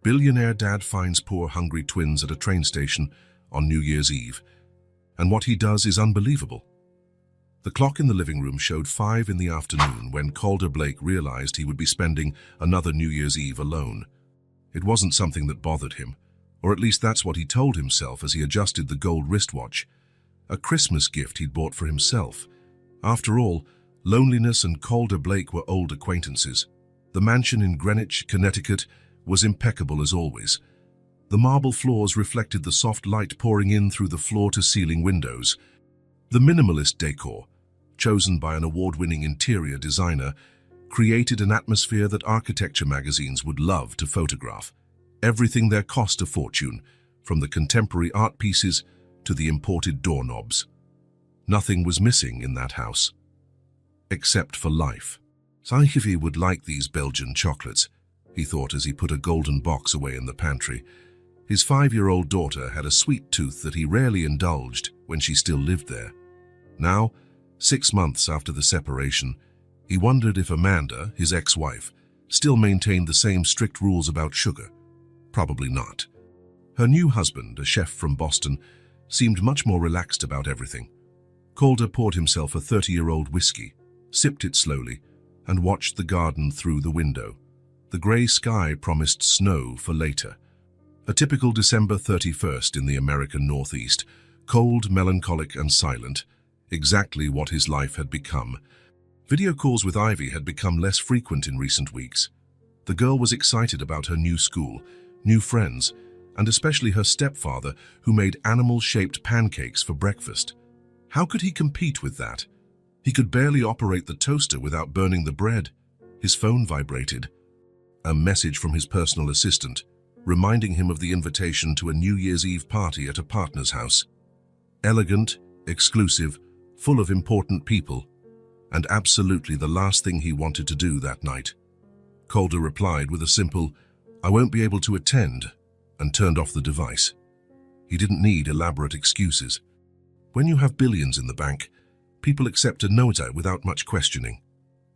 Billionaire dad finds poor hungry twins at a train station on New Year's Eve, and what he does is unbelievable. The clock in the living room showed 5 in the afternoon when Calder Blake realized he would be spending another New Year's Eve alone. It wasn't something that bothered him, or at least that's what he told himself as he adjusted the gold wristwatch, a Christmas gift he'd bought for himself. After all, loneliness and Calder Blake were old acquaintances. The mansion in Greenwich, Connecticut, was impeccable as always. The marble floors reflected the soft light pouring in through the floor-to-ceiling windows. The minimalist decor, chosen by an award-winning interior designer, created an atmosphere that architecture magazines would love to photograph. Everything there cost a fortune, from the contemporary art pieces to the imported doorknobs. Nothing was missing in that house, except for life. Ivy would like these Belgian chocolates, he thought as he put a golden box away in the pantry. His 5-year-old daughter had a sweet tooth that he rarely indulged when she still lived there. Now, 6 months after the separation, he wondered if Amanda, his ex-wife, still maintained the same strict rules about sugar. Probably not. Her new husband, a chef from Boston, seemed much more relaxed about everything. Calder poured himself a 30-year-old whiskey, sipped it slowly, and watched the garden through the window. The grey sky promised snow for later. A typical December 31st in the American Northeast, cold, melancholic, and silent, exactly what his life had become. Video calls with Ivy had become less frequent in recent weeks. The girl was excited about her new school, new friends, and especially her stepfather, who made animal-shaped pancakes for breakfast. How could he compete with that? He could barely operate the toaster without burning the bread. His phone vibrated. A message from his personal assistant, reminding him of the invitation to a New Year's Eve party at a partner's house. Elegant, exclusive, full of important people, and absolutely the last thing he wanted to do that night. Calder replied with a simple, "I won't be able to attend," and turned off the device. He didn't need elaborate excuses. When you have billions in the bank, people accept a no without much questioning.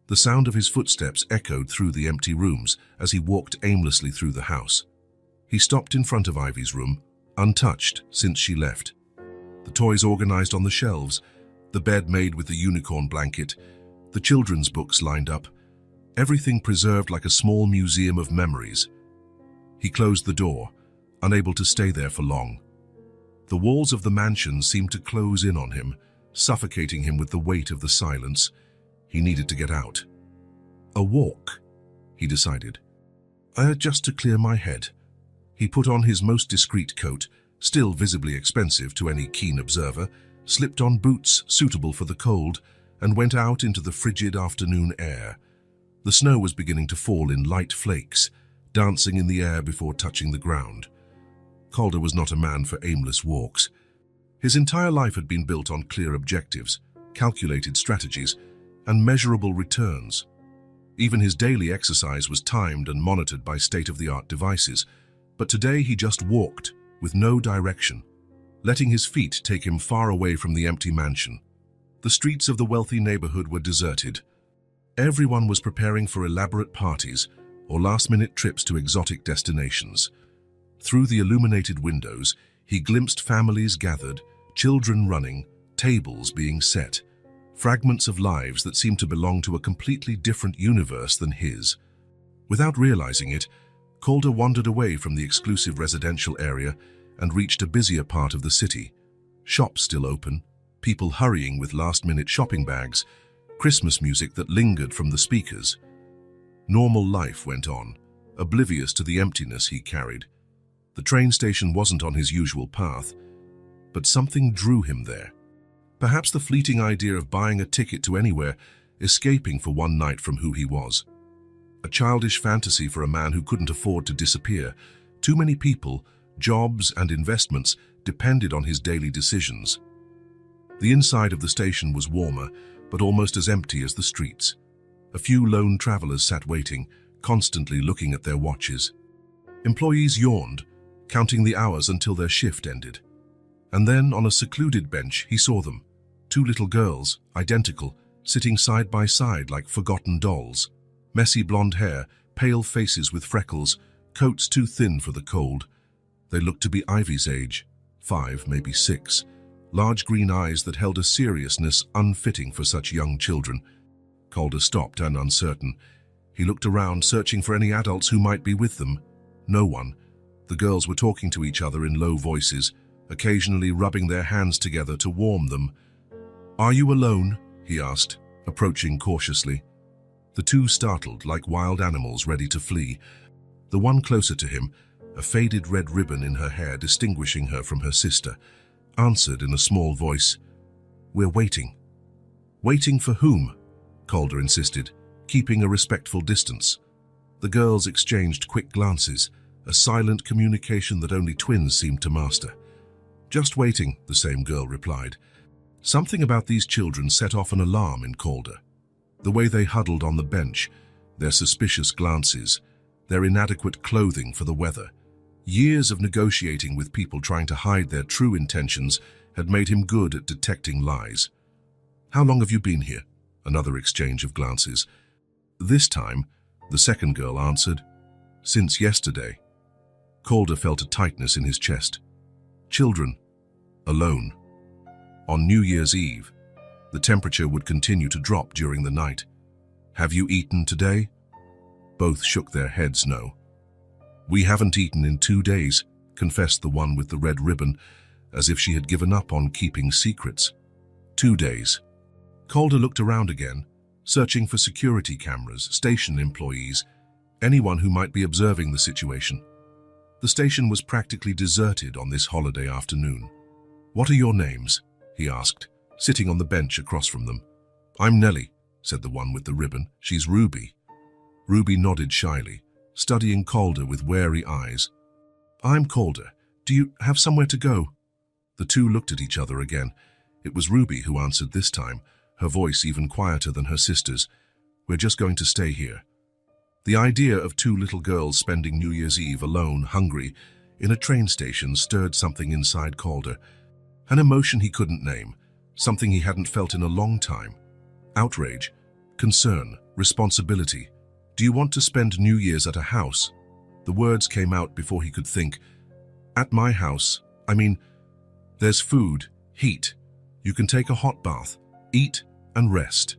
The sound of his footsteps echoed through the empty rooms as he walked aimlessly through the house. He stopped in front of Ivy's room, untouched since she left. The toys organized on the shelves, the bed made with the unicorn blanket, the children's books lined up, everything preserved like a small museum of memories. He closed the door, unable to stay there for long. The walls of the mansion seemed to close in on him, suffocating him with the weight of the silence. He needed to get out. A walk, he decided. Just to clear my head. He put on his most discreet coat, still visibly expensive to any keen observer, slipped on boots suitable for the cold, and went out into the frigid afternoon air. The snow was beginning to fall in light flakes, dancing in the air before touching the ground. Calder was not a man for aimless walks. His entire life had been built on clear objectives, calculated strategies, and measurable returns. Even his daily exercise was timed and monitored by state-of-the-art devices, but today he just walked, with no direction, letting his feet take him far away from the empty mansion. The streets of the wealthy neighborhood were deserted. Everyone was preparing for elaborate parties or last-minute trips to exotic destinations. Through the illuminated windows, he glimpsed families gathered, children running, tables being set, fragments of lives that seemed to belong to a completely different universe than his. Without realizing it, Calder wandered away from the exclusive residential area and reached a busier part of the city. Shops still open, people hurrying with last-minute shopping bags, Christmas music that lingered from the speakers. Normal life went on, oblivious to the emptiness he carried. The train station wasn't on his usual path, but something drew him there. Perhaps the fleeting idea of buying a ticket to anywhere, escaping for one night from who he was. A childish fantasy for a man who couldn't afford to disappear. Too many people, jobs and investments depended on his daily decisions. The inside of the station was warmer, but almost as empty as the streets. A few lone travelers sat waiting, constantly looking at their watches. Employees yawned, counting the hours until their shift ended. And then, on a secluded bench, he saw them. 2 little girls, identical, sitting side by side like forgotten dolls. Messy blonde hair, pale faces with freckles, coats too thin for the cold. They looked to be Ivy's age, 5, maybe 6, large green eyes that held a seriousness unfitting for such young children. Calder stopped and uncertain. He looked around, searching for any adults who might be with them. No one. The girls were talking to each other in low voices, occasionally rubbing their hands together to warm them. "Are you alone?" he asked, approaching cautiously. The two startled, like wild animals ready to flee. The one closer to him, a faded red ribbon in her hair distinguishing her from her sister, answered in a small voice, "We're waiting." "Waiting for whom?" Calder insisted, keeping a respectful distance. The girls exchanged quick glances, a silent communication that only twins seemed to master. "Just waiting," the same girl replied. Something about these children set off an alarm in Calder. The way they huddled on the bench, their suspicious glances, their inadequate clothing for the weather. Years of negotiating with people trying to hide their true intentions had made him good at detecting lies. "How long have you been here?" Another exchange of glances. This time, the second girl answered, "Since yesterday." Calder felt a tightness in his chest. Children. Alone. On New Year's Eve, the temperature would continue to drop during the night. "Have you eaten today?" Both shook their heads no. "We haven't eaten in 2 days," confessed the one with the red ribbon, as if she had given up on keeping secrets. 2 days. Calder looked around again, searching for security cameras, station employees, anyone who might be observing the situation. The station was practically deserted on this holiday afternoon. "What are your names?" he asked, sitting on the bench across from them. "I'm Nellie," said the one with the ribbon. "She's Ruby." Ruby nodded shyly, studying Calder with wary eyes. "I'm Calder. Do you have somewhere to go?" The two looked at each other again. It was Ruby who answered this time, her voice even quieter than her sister's. "We're just going to stay here." The idea of two little girls spending New Year's Eve alone, hungry, in a train station stirred something inside Calder. An emotion he couldn't name, something he hadn't felt in a long time. Outrage, concern, responsibility. "Do you want to spend New Year's at a house?" The words came out before he could think. "At my house, I mean, there's food, heat. You can take a hot bath, eat and rest."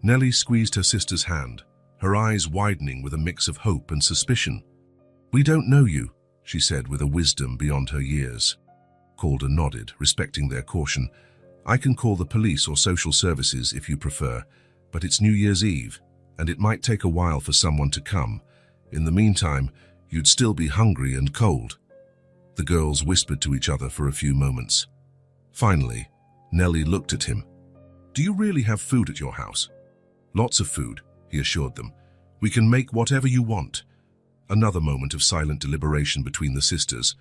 Nellie squeezed her sister's hand, her eyes widening with a mix of hope and suspicion. "We don't know you," she said with a wisdom beyond her years. Calder nodded, respecting their caution. "I can call the police or social services if you prefer, but it's New Year's Eve, and it might take a while for someone to come. In the meantime, you'd still be hungry and cold." The girls whispered to each other for a few moments. Finally, Nellie looked at him. "Do you really have food at your house?" "Lots of food," he assured them. "We can make whatever you want." Another moment of silent deliberation between the sisters.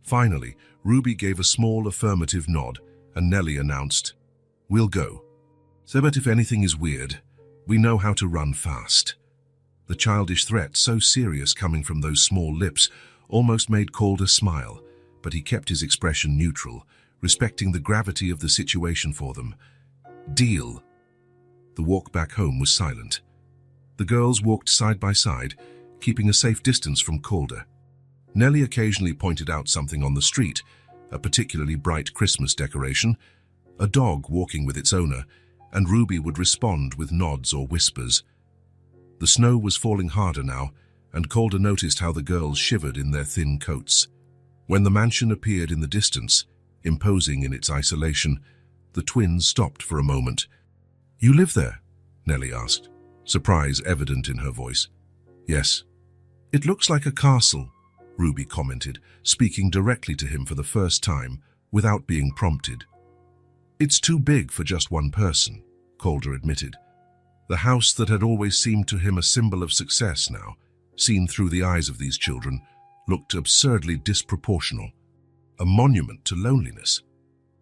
Finally, Ruby gave a small affirmative nod, and Nellie announced, "We'll go. So but if anything is weird, we know how to run fast." The childish threat, so serious coming from those small lips, almost made Calder smile, but he kept his expression neutral, respecting the gravity of the situation for them. "Deal." The walk back home was silent. The girls walked side by side, keeping a safe distance from Calder. Nellie occasionally pointed out something on the street, a particularly bright Christmas decoration, a dog walking with its owner, and Ruby would respond with nods or whispers. The snow was falling harder now, and Calder noticed how the girls shivered in their thin coats. When the mansion appeared in the distance, imposing in its isolation, the twins stopped for a moment. "You live there?" Nellie asked, surprise evident in her voice. "Yes." "It looks like a castle," Ruby commented, speaking directly to him for the first time, without being prompted. "It's too big for just one person," Calder admitted. The house that had always seemed to him a symbol of success now, seen through the eyes of these children, looked absurdly disproportional, a monument to loneliness.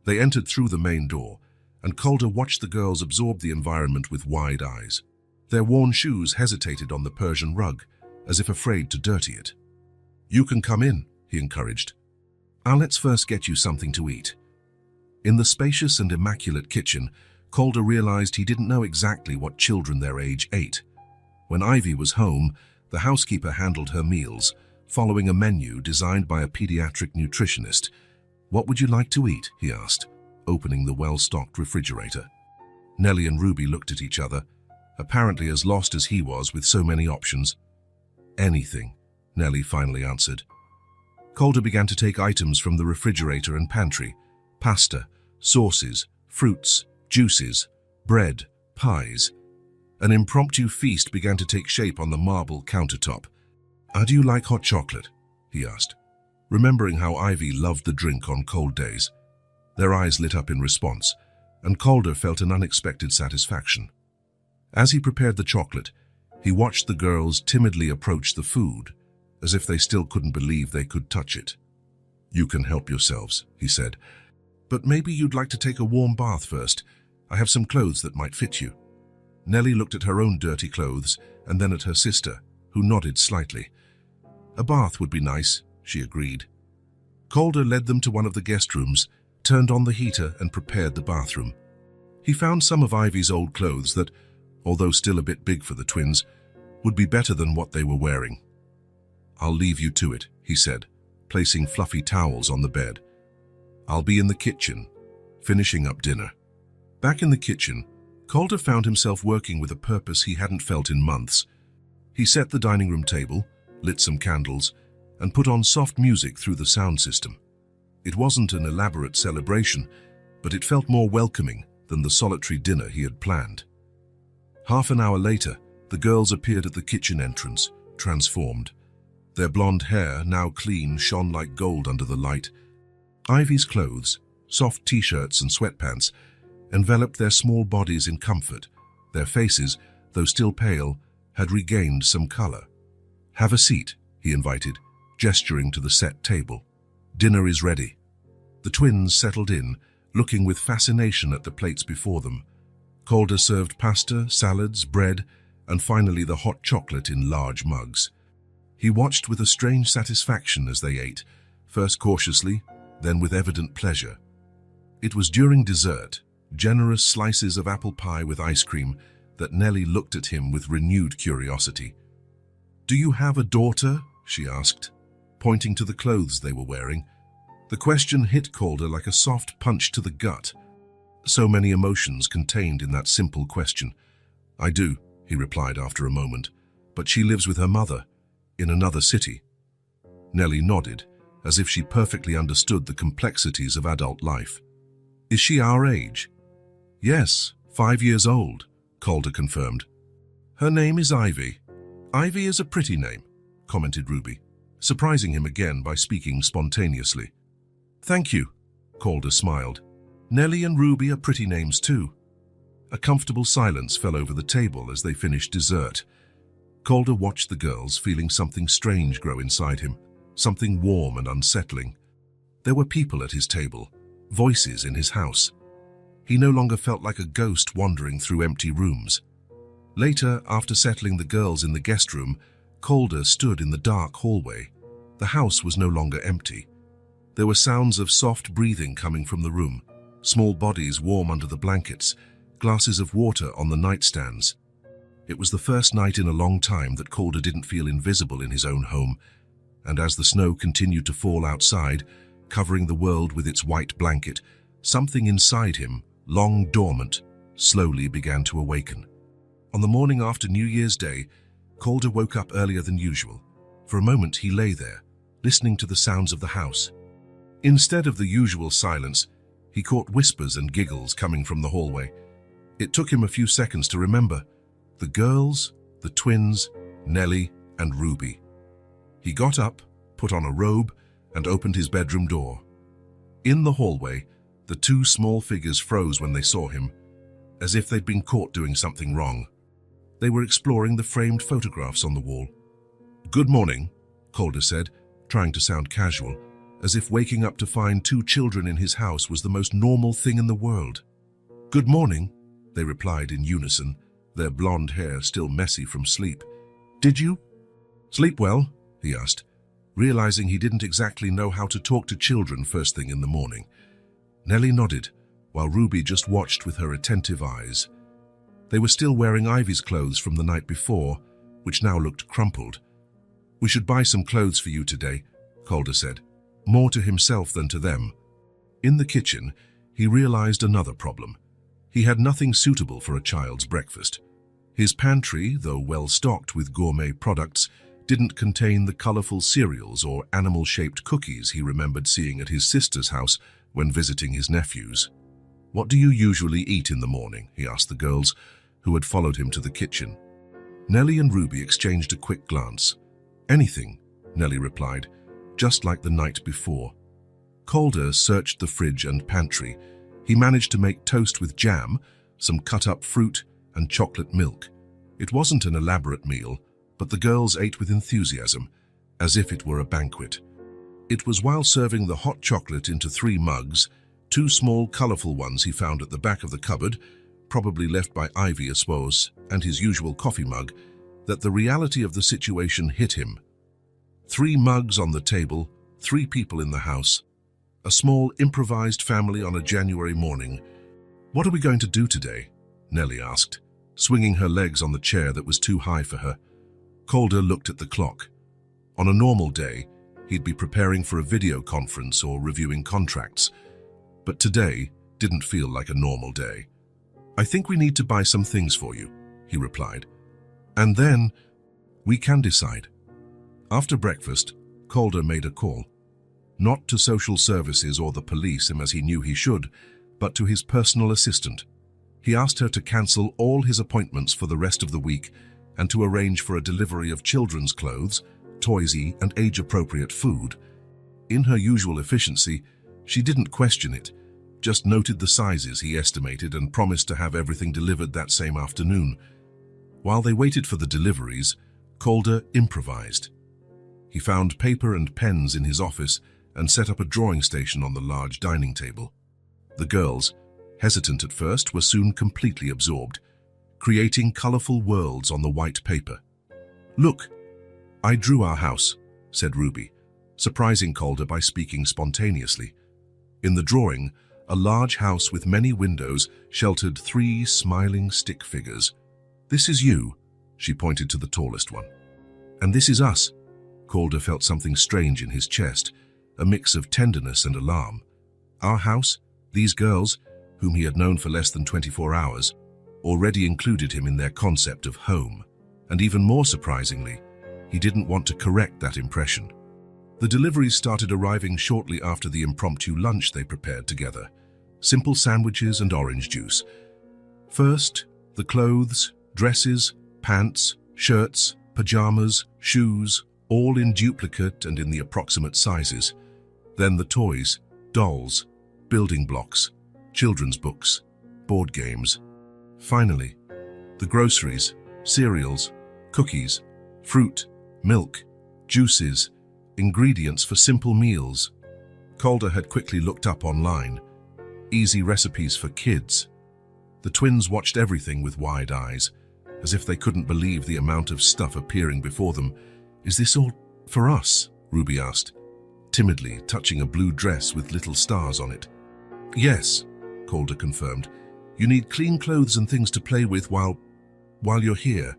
They entered through the main door, and Calder watched the girls absorb the environment with wide eyes. Their worn shoes hesitated on the Persian rug, as if afraid to dirty it. "You can come in," he encouraged. "Let's first get you something to eat." In the spacious and immaculate kitchen, Calder realized he didn't know exactly what children their age ate. When Ivy was home, the housekeeper handled her meals, following a menu designed by a pediatric nutritionist. "What would you like to eat?" he asked, opening the well-stocked refrigerator. Nellie and Ruby looked at each other, apparently as lost as he was with so many options. "Anything," Nellie finally answered. Calder began to take items from the refrigerator and pantry: pasta, sauces, fruits, juices, bread, pies. An impromptu feast began to take shape on the marble countertop. "Do you like hot chocolate?" he asked, remembering how Ivy loved the drink on cold days. Their eyes lit up in response, and Calder felt an unexpected satisfaction. As he prepared the chocolate, he watched the girls timidly approach the food, as if they still couldn't believe they could touch it. "You can help yourselves," he said. "But maybe you'd like to take a warm bath first. I have some clothes that might fit you." Nellie looked at her own dirty clothes and then at her sister, who nodded slightly. "A bath would be nice," she agreed. Calder led them to one of the guest rooms, turned on the heater and prepared the bathroom. He found some of Ivy's old clothes that, although still a bit big for the twins, would be better than what they were wearing. "I'll leave you to it," he said, placing fluffy towels on the bed. "I'll be in the kitchen, finishing up dinner." Back in the kitchen, Calder found himself working with a purpose he hadn't felt in months. He set the dining room table, lit some candles, and put on soft music through the sound system. It wasn't an elaborate celebration, but it felt more welcoming than the solitary dinner he had planned. Half an hour later, the girls appeared at the kitchen entrance, transformed. Their blonde hair, now clean, shone like gold under the light. Ivy's clothes, soft t-shirts and sweatpants, enveloped their small bodies in comfort. Their faces, though still pale, had regained some color. "Have a seat," he invited, gesturing to the set table. "Dinner is ready." The twins settled in, looking with fascination at the plates before them. Calder served pasta, salads, bread, and finally the hot chocolate in large mugs. He watched with a strange satisfaction as they ate, first cautiously, then with evident pleasure. It was during dessert, generous slices of apple pie with ice cream, that Nellie looked at him with renewed curiosity. "Do you have a daughter?" she asked, pointing to the clothes they were wearing. The question hit Calder like a soft punch to the gut. So many emotions contained in that simple question. "I do," he replied after a moment, "but she lives with her mother, in another city." Nellie nodded, as if she perfectly understood the complexities of adult life. "Is she our age?" "Yes, 5 years old," Calder confirmed. "Her name is Ivy." "Ivy is a pretty name," commented Ruby, surprising him again by speaking spontaneously. "Thank you," Calder smiled. "Nellie and Ruby are pretty names too." A comfortable silence fell over the table as they finished dessert. Calder watched the girls, feeling something strange grow inside him, something warm and unsettling. There were people at his table, voices in his house. He no longer felt like a ghost wandering through empty rooms. Later, after settling the girls in the guest room, Calder stood in the dark hallway. The house was no longer empty. There were sounds of soft breathing coming from the room, small bodies warm under the blankets, glasses of water on the nightstands. It was the first night in a long time that Calder didn't feel invisible in his own home, and as the snow continued to fall outside, covering the world with its white blanket, something inside him, long dormant, slowly began to awaken. On the morning after New Year's Day, Calder woke up earlier than usual. For a moment he lay there, listening to the sounds of the house. Instead of the usual silence, he caught whispers and giggles coming from the hallway. It took him a few seconds to remember. The girls, the twins, Nellie, and Ruby. He got up, put on a robe, and opened his bedroom door. In the hallway, the two small figures froze when they saw him, as if they'd been caught doing something wrong. They were exploring the framed photographs on the wall. "Good morning," Calder said, trying to sound casual, as if waking up to find two children in his house was the most normal thing in the world. "Good morning," they replied in unison, their blonde hair still messy from sleep. "Did you sleep well?" he asked, realizing he didn't exactly know how to talk to children first thing in the morning. Nellie nodded, while Ruby just watched with her attentive eyes. They were still wearing Ivy's clothes from the night before, which now looked crumpled. "We should buy some clothes for you today," Calder said, more to himself than to them. In the kitchen, he realized another problem. He had nothing suitable for a child's breakfast. His pantry, though well stocked with gourmet products, didn't contain the colorful cereals or animal-shaped cookies he remembered seeing at his sister's house when visiting his nephews. "What do you usually eat in the morning?" he asked the girls, who had followed him to the kitchen. Nellie and Ruby exchanged a quick glance. "Anything," Nellie replied, "just like the night before." Calder searched the fridge and pantry. He managed to make toast with jam, some cut-up fruit, and chocolate milk. It wasn't an elaborate meal, but the girls ate with enthusiasm, as if it were a banquet. It was while serving the hot chocolate into 3 mugs, 2 small, colorful ones he found at the back of the cupboard, probably left by Ivy, I suppose, and his usual coffee mug, that the reality of the situation hit him. 3 mugs on the table, 3 people in the house, a small improvised family on a January morning. "What are we going to do today?" Nellie asked, swinging her legs on the chair that was too high for her. Calder looked at the clock. On a normal day, he'd be preparing for a video conference or reviewing contracts. But today didn't feel like a normal day. "I think we need to buy some things for you," he replied. "And then we can decide." After breakfast, Calder made a call. Not to social services or the police, as he knew he should, but to his personal assistant. He asked her to cancel all his appointments for the rest of the week and to arrange for a delivery of children's clothes, toysy and age-appropriate food. In her usual efficiency, she didn't question it, just noted the sizes he estimated and promised to have everything delivered that same afternoon. While they waited for the deliveries, Calder improvised. He found paper and pens in his office and set up a drawing station on the large dining table. The girls, hesitant at first, were soon completely absorbed, creating colorful worlds on the white paper. "Look, I drew our house," said Ruby, surprising Calder by speaking spontaneously. In the drawing, a large house with many windows sheltered 3 smiling stick figures. "This is you," she pointed to the tallest one. "And this is us." Calder felt something strange in his chest, a mix of tenderness and alarm. Our house, these girls, whom he had known for less than 24 hours, already included him in their concept of home. And even more surprisingly, he didn't want to correct that impression. The deliveries started arriving shortly after the impromptu lunch they prepared together. Simple sandwiches and orange juice. First, the clothes, dresses, pants, shirts, pajamas, shoes, all in duplicate and in the approximate sizes. Then the toys, dolls, building blocks, children's books, board games. Finally, the groceries, cereals, cookies, fruit, milk, juices, ingredients for simple meals. Calder had quickly looked up online. Easy recipes for kids. The twins watched everything with wide eyes, as if they couldn't believe the amount of stuff appearing before them. "Is this all for us?" Ruby asked, timidly touching a blue dress with little stars on it. "Yes," Calder confirmed. "You need clean clothes and things to play with while you're here."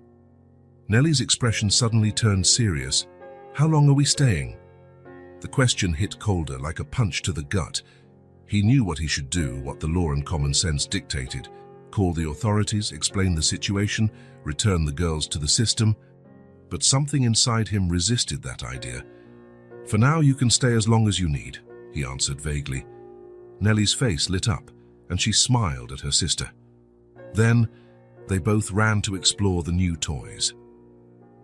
Nellie's expression suddenly turned serious. "How long are we staying?" The question hit Calder like a punch to the gut. He knew what he should do, what the law and common sense dictated. Call the authorities, explain the situation, return the girls to the system. But something inside him resisted that idea. "For now, you can stay as long as you need," he answered vaguely. Nellie's face lit up, and she smiled at her sister. Then, they both ran to explore the new toys.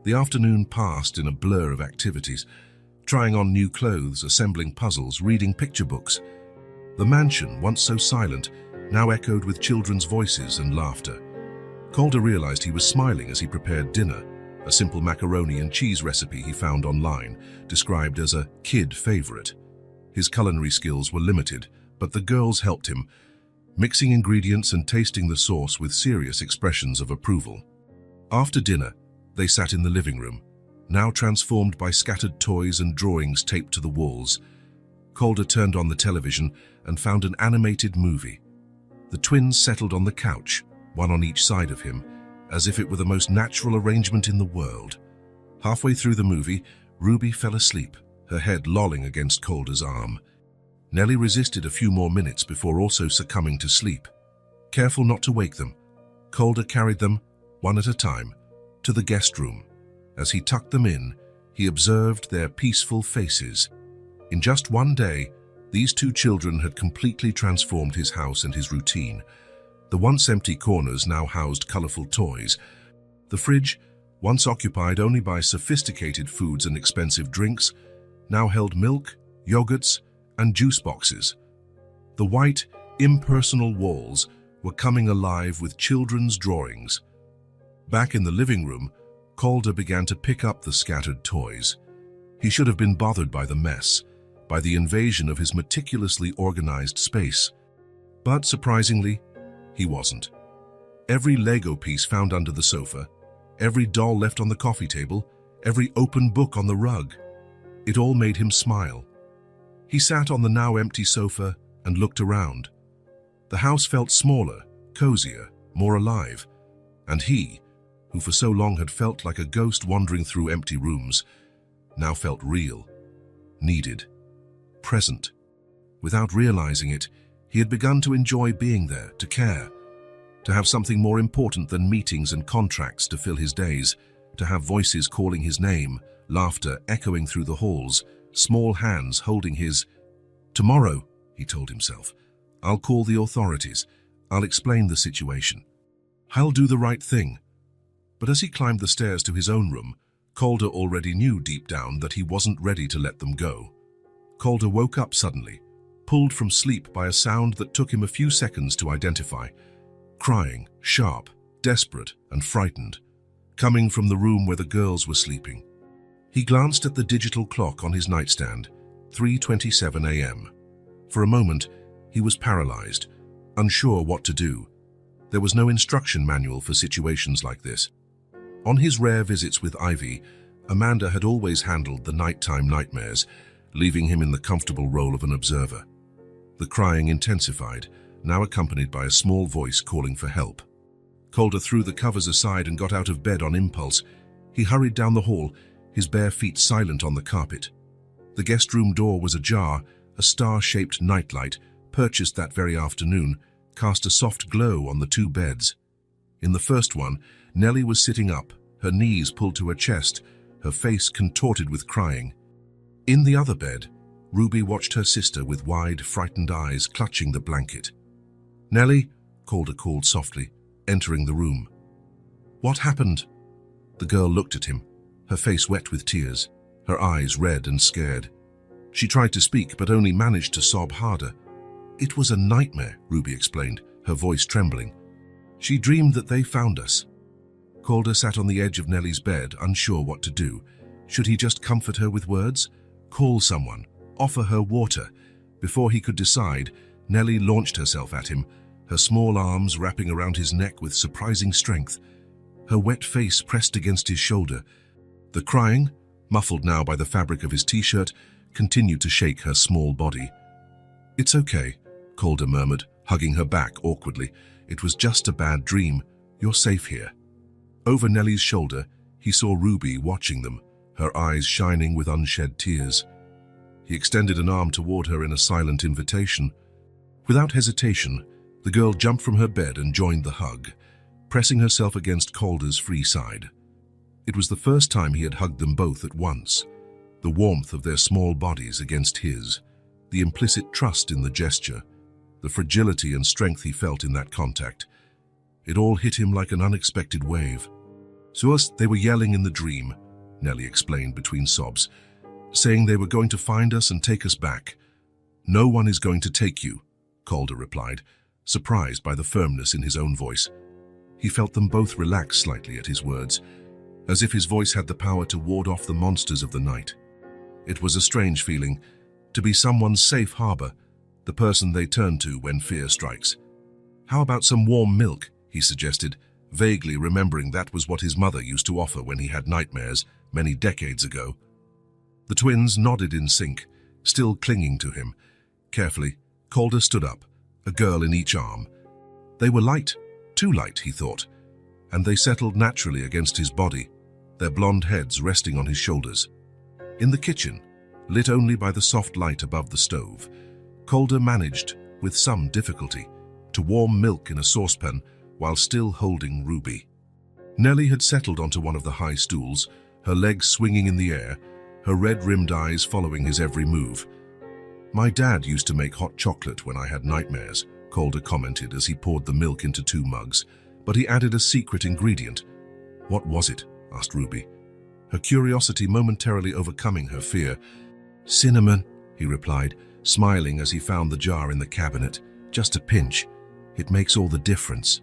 The afternoon passed in a blur of activities, trying on new clothes, assembling puzzles, reading picture books. The mansion, once so silent, now echoed with children's voices and laughter. Calder realized he was smiling as he prepared dinner, a simple macaroni and cheese recipe he found online, described as a kid favorite. His culinary skills were limited, but the girls helped him, mixing ingredients and tasting the sauce with serious expressions of approval. After dinner, they sat in the living room, now transformed by scattered toys and drawings taped to the walls. Calder turned on the television and found an animated movie. The twins settled on the couch, one on each side of him, as if it were the most natural arrangement in the world. Halfway through the movie, Ruby fell asleep, her head lolling against Calder's arm. Nellie resisted a few more minutes before also succumbing to sleep. Careful not to wake them, Calder carried them, one at a time, to the guest room. As he tucked them in, he observed their peaceful faces. In just one day, these two children had completely transformed his house and his routine. The once empty corners now housed colorful toys. The fridge, once occupied only by sophisticated foods and expensive drinks, now held milk, yogurts, and juice boxes. The white, impersonal walls were coming alive with children's drawings. Back in the living room, Calder began to pick up the scattered toys. He should have been bothered by the mess, by the invasion of his meticulously organized space. But surprisingly, he wasn't. Every Lego piece found under the sofa, every doll left on the coffee table, every open book on the rug, it all made him smile. He sat on the now empty sofa and looked around. The house felt smaller, cozier, more alive, and he, who for so long had felt like a ghost wandering through empty rooms, now felt real, needed, present. Without realizing it, he had begun to enjoy being there, to care, to have something more important than meetings and contracts to fill his days, to have voices calling his name, laughter echoing through the halls, small hands holding his. "Tomorrow," he told himself, "I'll call the authorities. I'll explain the situation. I'll do the right thing." But as he climbed the stairs to his own room, Calder already knew deep down that he wasn't ready to let them go. Calder woke up suddenly, pulled from sleep by a sound that took him a few seconds to identify. Crying, sharp, desperate, and frightened, coming from the room where the girls were sleeping. He glanced at the digital clock on his nightstand, 3:27 a.m. For a moment, he was paralyzed, unsure what to do. There was no instruction manual for situations like this. On his rare visits with Ivy, Amanda had always handled the nighttime nightmares, leaving him in the comfortable role of an observer. The crying intensified, now accompanied by a small voice calling for help. Calder threw the covers aside and got out of bed on impulse. He hurried down the hall, his bare feet silent on the carpet. The guest room door was ajar. A star-shaped nightlight, purchased that very afternoon, cast a soft glow on the two beds. In the first one, Nellie was sitting up, her knees pulled to her chest, her face contorted with crying. In the other bed, Ruby watched her sister with wide, frightened eyes clutching the blanket. "Nellie," Calder called softly, entering the room. "What happened?" The girl looked at him, her face wet with tears, her eyes red and scared. She tried to speak, but only managed to sob harder. "It was a nightmare," Ruby explained, her voice trembling. "She dreamed that they found us." Calder sat on the edge of Nellie's bed, unsure what to do. Should he just comfort her with words? Call someone? Offer her water? Before he could decide, Nellie launched herself at him, her small arms wrapping around his neck with surprising strength. Her wet face pressed against his shoulder. The crying, muffled now by the fabric of his t-shirt, continued to shake her small body. "It's okay," Calder murmured, hugging her back awkwardly. "It was just a bad dream. You're safe here." Over Nellie's shoulder, he saw Ruby watching them, her eyes shining with unshed tears. He extended an arm toward her in a silent invitation. Without hesitation, the girl jumped from her bed and joined the hug, pressing herself against Calder's free side. It was the first time he had hugged them both at once, the warmth of their small bodies against his, the implicit trust in the gesture, the fragility and strength he felt in that contact. It all hit him like an unexpected wave. "So they were yelling in the dream," Nellie explained between sobs, "saying they were going to find us and take us back." "No one is going to take you," Calder replied, surprised by the firmness in his own voice. He felt them both relax slightly at his words, as if his voice had the power to ward off the monsters of the night. It was a strange feeling, to be someone's safe harbor, the person they turn to when fear strikes. "How about some warm milk?" he suggested, vaguely remembering that was what his mother used to offer when he had nightmares many decades ago. The twins nodded in sync, still clinging to him. Carefully, Calder stood up, a girl in each arm. They were light, too light, he thought, and they settled naturally against his body, their blonde heads resting on his shoulders. In the kitchen, lit only by the soft light above the stove, Calder managed, with some difficulty, to warm milk in a saucepan while still holding Ruby. Nellie had settled onto one of the high stools, her legs swinging in the air, her red-rimmed eyes following his every move. "My dad used to make hot chocolate when I had nightmares," Calder commented as he poured the milk into 2 mugs, but he added a secret ingredient. "What was it?" asked Ruby, her curiosity momentarily overcoming her fear. "Cinnamon," he replied, smiling as he found the jar in the cabinet. "Just a pinch. It makes all the difference."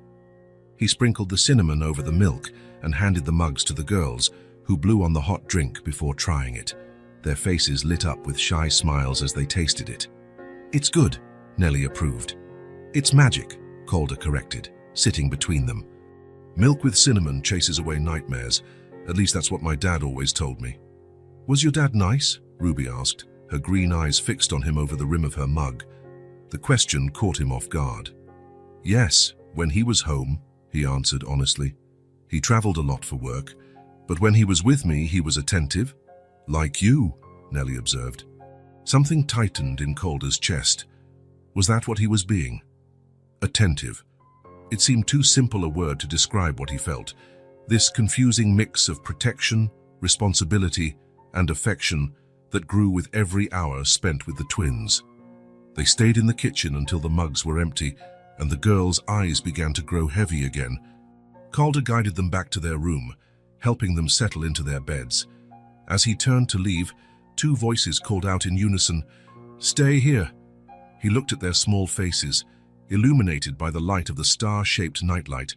He sprinkled the cinnamon over the milk and handed the mugs to the girls, who blew on the hot drink before trying it. Their faces lit up with shy smiles as they tasted it. "It's good," Nellie approved. "It's magic," Calder corrected, sitting between them. "Milk with cinnamon chases away nightmares. At least that's what my dad always told me." "Was your dad nice?" Ruby asked, her green eyes fixed on him over the rim of her mug. The question caught him off guard. "Yes, when he was home," he answered honestly. "He traveled a lot for work, but when he was with me, he was attentive." "Like you," Nellie observed. Something tightened in Calder's chest. Was that what he was being? Attentive. It seemed too simple a word to describe what he felt. This confusing mix of protection, responsibility, and affection that grew with every hour spent with the twins. They stayed in the kitchen until the mugs were empty, and the girls' eyes began to grow heavy again. Calder guided them back to their room, helping them settle into their beds. As he turned to leave, 2 voices called out in unison, "Stay here." He looked at their small faces, illuminated by the light of the star-shaped nightlight,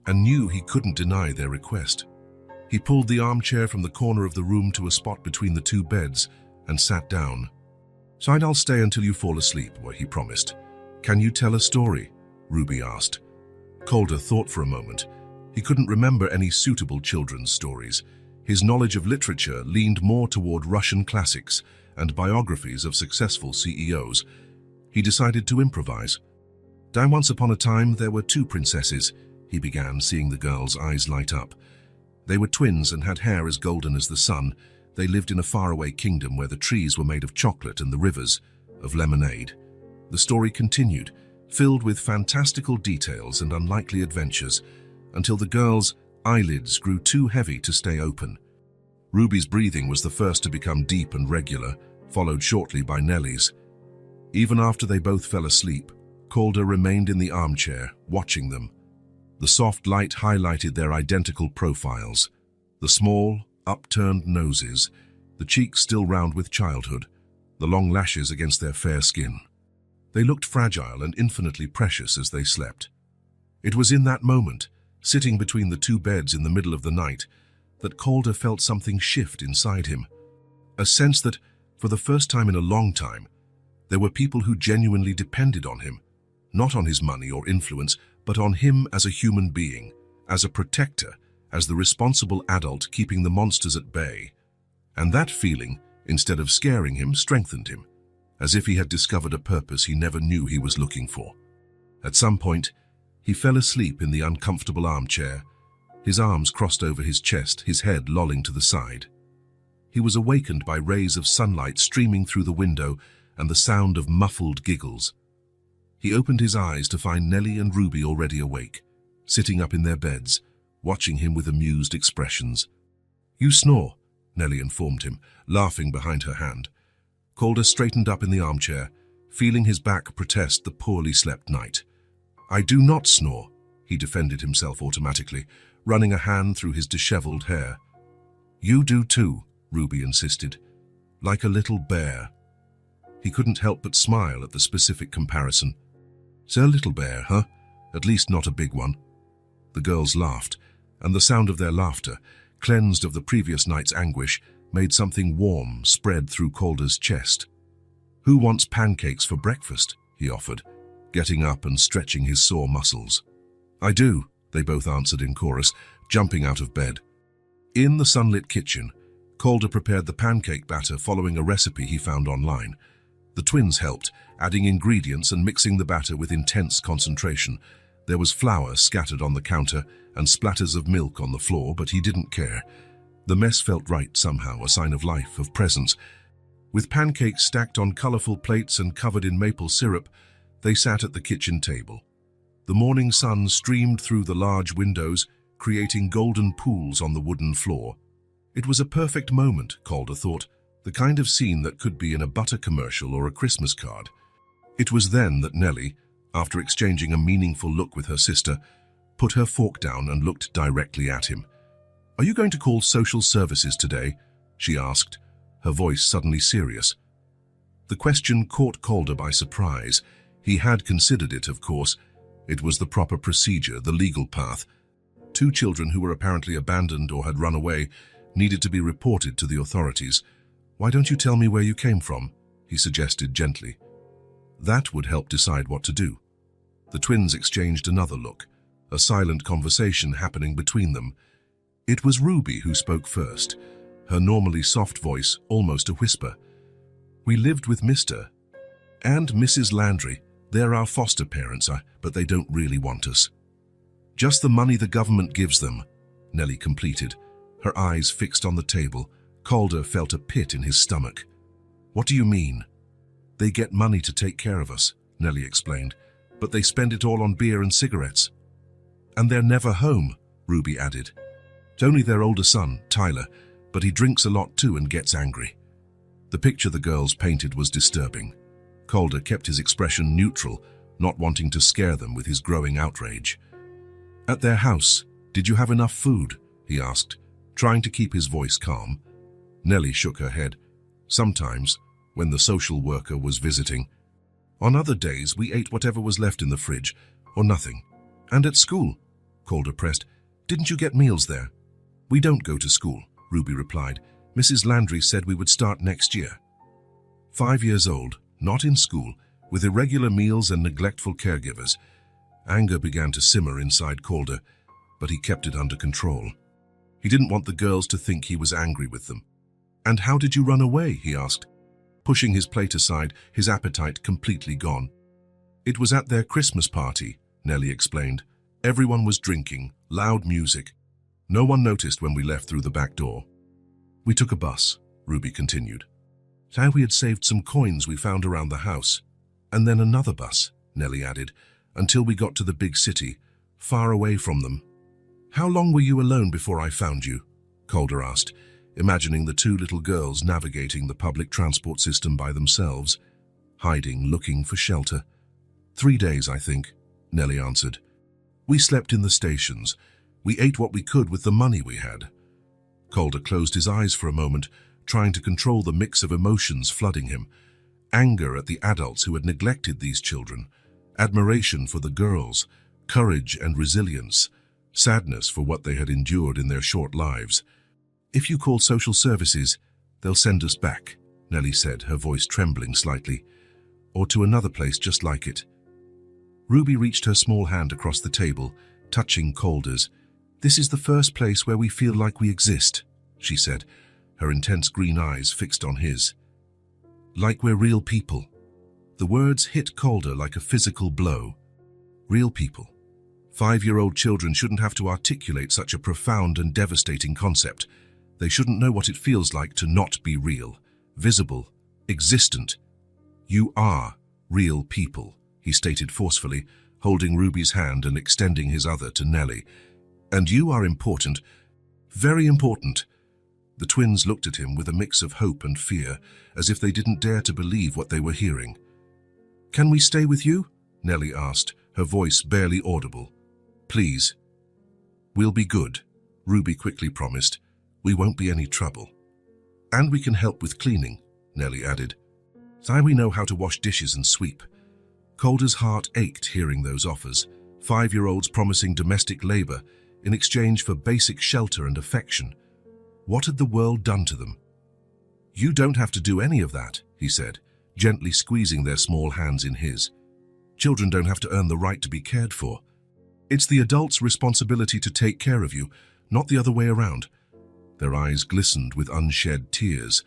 and knew he couldn't deny their request. He pulled the armchair from the corner of the room to a spot between the 2 beds and sat down. "So I'll stay until you fall asleep," he promised. "Can you tell a story?" Ruby asked. Calder thought for a moment. He couldn't remember any suitable children's stories. His knowledge of literature leaned more toward Russian classics and biographies of successful CEOs. He decided to improvise. "Down once upon a time, there were 2 princesses," he began, seeing the girls' eyes light up. "They were twins and had hair as golden as the sun. They lived in a faraway kingdom where the trees were made of chocolate and the rivers of lemonade." The story continued, filled with fantastical details and unlikely adventures, until the girls' eyelids grew too heavy to stay open. Ruby's breathing was the first to become deep and regular, followed shortly by Nellie's. Even after they both fell asleep, Calder remained in the armchair, watching them. The soft light highlighted their identical profiles, the small, upturned noses, the cheeks still round with childhood, the long lashes against their fair skin. They looked fragile and infinitely precious as they slept. It was in that moment, sitting between the 2 beds in the middle of the night, that Calder felt something shift inside him. A sense that, for the first time in a long time, there were people who genuinely depended on him, not on his money or influence, but on him as a human being, as a protector, as the responsible adult keeping the monsters at bay. And that feeling, instead of scaring him, strengthened him, as if he had discovered a purpose he never knew he was looking for. At some point, he fell asleep in the uncomfortable armchair, his arms crossed over his chest, his head lolling to the side. He was awakened by rays of sunlight streaming through the window and the sound of muffled giggles. He opened his eyes to find Nellie and Ruby already awake, sitting up in their beds, watching him with amused expressions. "You snore," Nellie informed him, laughing behind her hand. Calder straightened up in the armchair, feeling his back protest the poorly slept night. "I do not snore," he defended himself automatically, running a hand through his disheveled hair. "You do too," Ruby insisted, "like a little bear." He couldn't help but smile at the specific comparison. "So a little bear, huh? At least not a big one." The girls laughed, and the sound of their laughter, cleansed of the previous night's anguish, made something warm spread through Calder's chest. "Who wants pancakes for breakfast?" he offered, getting up and stretching his sore muscles. "I do," they both answered in chorus, jumping out of bed. In the sunlit kitchen, Calder prepared the pancake batter following a recipe he found online. The twins helped, adding ingredients and mixing the batter with intense concentration. There was flour scattered on the counter and splatters of milk on the floor, but he didn't care. The mess felt right somehow, a sign of life, of presence. With pancakes stacked on colorful plates and covered in maple syrup, they sat at the kitchen table. The morning sun streamed through the large windows, creating golden pools on the wooden floor. It was a perfect moment, Calder thought, the kind of scene that could be in a butter commercial or a Christmas card. It was then that Nellie, after exchanging a meaningful look with her sister, put her fork down and looked directly at him. "Are you going to call social services today?" she asked, her voice suddenly serious. The question caught Calder by surprise. He had considered it, of course. It was the proper procedure, the legal path. 2 children who were apparently abandoned or had run away needed to be reported to the authorities. "Why don't you tell me where you came from?" he suggested gently. That would help decide what to do. The twins exchanged another look, a silent conversation happening between them. It was Ruby who spoke first, her normally soft voice almost a whisper. "We lived with Mr. and Mrs. Landry. They're our foster parents, but they don't really want us." "Just the money the government gives them," Nellie completed, her eyes fixed on the table. Calder felt a pit in his stomach. "What do you mean?" "They get money to take care of us," Nellie explained, "but they spend it all on beer and cigarettes." "And they're never home," Ruby added. "It's only their older son, Tyler, but he drinks a lot too and gets angry." The picture the girls painted was disturbing. Calder kept his expression neutral, not wanting to scare them with his growing outrage. "At their house, did you have enough food?" he asked, trying to keep his voice calm. Nellie shook her head. "Sometimes, when the social worker was visiting. On other days, we ate whatever was left in the fridge, or nothing." "And at school?" Calder pressed. "Didn't you get meals there?" "We don't go to school," Ruby replied. "Mrs. Landry said we would start next year." 5 years old, not in school, with irregular meals and neglectful caregivers. Anger began to simmer inside Calder, but he kept it under control. He didn't want the girls to think he was angry with them. "And how did you run away?" he asked, pushing his plate aside, his appetite completely gone. "It was at their Christmas party," Nellie explained. "Everyone was drinking, loud music. No one noticed when we left through the back door. We took a bus," Ruby continued. "How we had saved some coins we found around the house. And then another bus," Nellie added, "until we got to the big city, far away from them." "How long were you alone before I found you?" Calder asked, imagining the 2 little girls navigating the public transport system by themselves, hiding, looking for shelter. 3 days, I think," Nellie answered. "We slept in the stations. We ate what we could with the money we had." Calder closed his eyes for a moment, trying to control the mix of emotions flooding him. Anger at the adults who had neglected these children, admiration for the girls, courage and resilience, sadness for what they had endured in their short lives. "If you call social services, they'll send us back," Nellie said, her voice trembling slightly. "Or to another place just like it." Ruby reached her small hand across the table, touching Calder's. "This is the first place where we feel like we exist," she said, her intense green eyes fixed on his. "Like we're real people." The words hit Calder like a physical blow. Real people. 5-year-old children shouldn't have to articulate such a profound and devastating concept. They shouldn't know what it feels like to not be real, visible, existent. "You are real people," he stated forcefully, holding Ruby's hand and extending his other to Nellie. "And you are important, very important." The twins looked at him with a mix of hope and fear, as if they didn't dare to believe what they were hearing. "Can we stay with you?" Nellie asked, her voice barely audible. "Please." "We'll be good," Ruby quickly promised. "We won't be any trouble. And we can help with cleaning," Nellie added. "So we know how to wash dishes and sweep." Calder's heart ached hearing those offers, 5-year-olds promising domestic labor in exchange for basic shelter and affection. What had the world done to them? "You don't have to do any of that," he said, gently squeezing their small hands in his. "Children don't have to earn the right to be cared for. It's the adult's responsibility to take care of you, not the other way around." Their eyes glistened with unshed tears,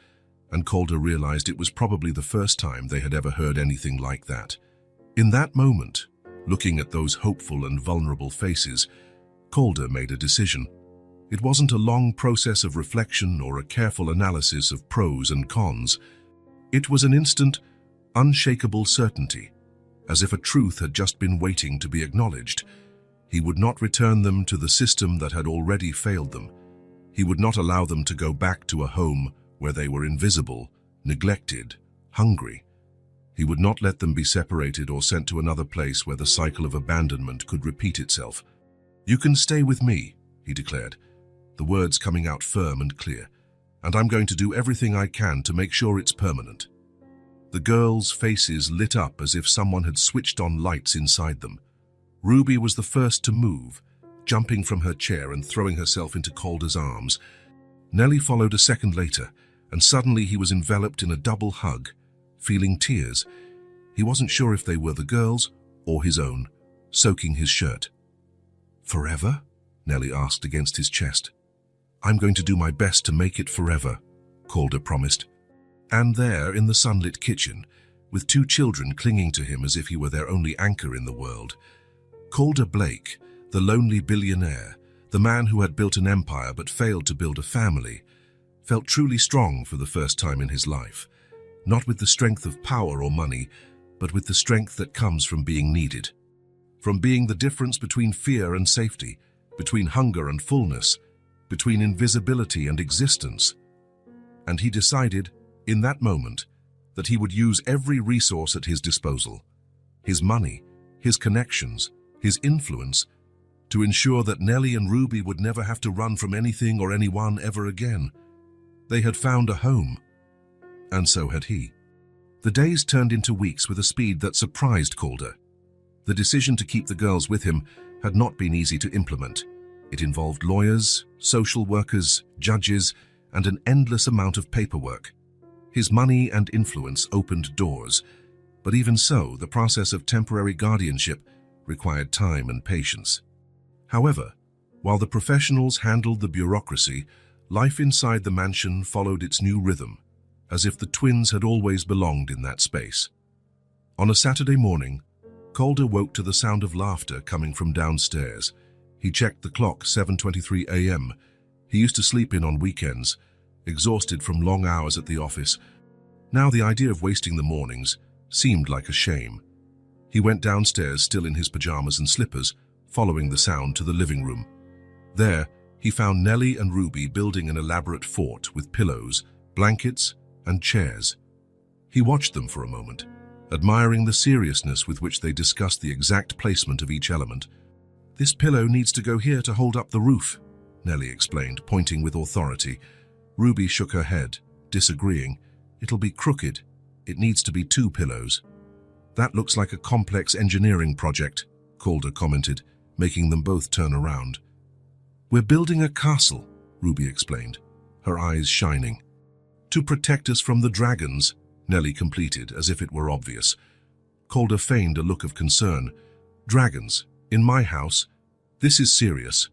and Calder realized it was probably the first time they had ever heard anything like that. In that moment, looking at those hopeful and vulnerable faces, Calder made a decision. It wasn't a long process of reflection or a careful analysis of pros and cons. It was an instant, unshakable certainty, as if a truth had just been waiting to be acknowledged. He would not return them to the system that had already failed them. He would not allow them to go back to a home where they were invisible, neglected, hungry. He would not let them be separated or sent to another place where the cycle of abandonment could repeat itself. "You can stay with me," he declared, the words coming out firm and clear, "and I'm going to do everything I can to make sure it's permanent." The girls' faces lit up as if someone had switched on lights inside them. Ruby was the first to move, jumping from her chair and throwing herself into Calder's arms. Nellie followed a second later, and suddenly he was enveloped in a double hug, feeling tears. He wasn't sure if they were the girls' or his own, soaking his shirt. "Forever?" Nellie asked against his chest. "I'm going to do my best to make it forever," Calder promised. And there, in the sunlit kitchen, with two children clinging to him as if he were their only anchor in the world, Calder Blake, the lonely billionaire, the man who had built an empire but failed to build a family, felt truly strong for the first time in his life, not with the strength of power or money, but with the strength that comes from being needed, from being the difference between fear and safety, between hunger and fullness, between invisibility and existence. And he decided, in that moment, that he would use every resource at his disposal, his money, his connections, his influence, to ensure that Nellie and Ruby would never have to run from anything or anyone ever again. They had found a home, and so had he. The days turned into weeks with a speed that surprised Calder. The decision to keep the girls with him had not been easy to implement. It involved lawyers, social workers, judges, and an endless amount of paperwork. His money and influence opened doors, but even so, the process of temporary guardianship required time and patience. However, while the professionals handled the bureaucracy, life inside the mansion followed its new rhythm, as if the twins had always belonged in that space. On a Saturday morning, Calder woke to the sound of laughter coming from downstairs. He checked the clock, 7:23 a.m. He used to sleep in on weekends, exhausted from long hours at the office. Now the idea of wasting the mornings seemed like a shame. He went downstairs, still in his pajamas and slippers, following the sound to the living room. There, he found Nellie and Ruby building an elaborate fort with pillows, blankets, and chairs. He watched them for a moment, admiring the seriousness with which they discussed the exact placement of each element. "This pillow needs to go here to hold up the roof," Nellie explained, pointing with authority. Ruby shook her head, disagreeing. "It'll be crooked. It needs to be two pillows." "That looks like a complex engineering project," Calder commented, making them both turn around. "We're building a castle," Ruby explained, her eyes shining. "To protect us from the dragons," Nellie completed, as if it were obvious. Calder feigned a look of concern. "Dragons? In my house? This is serious."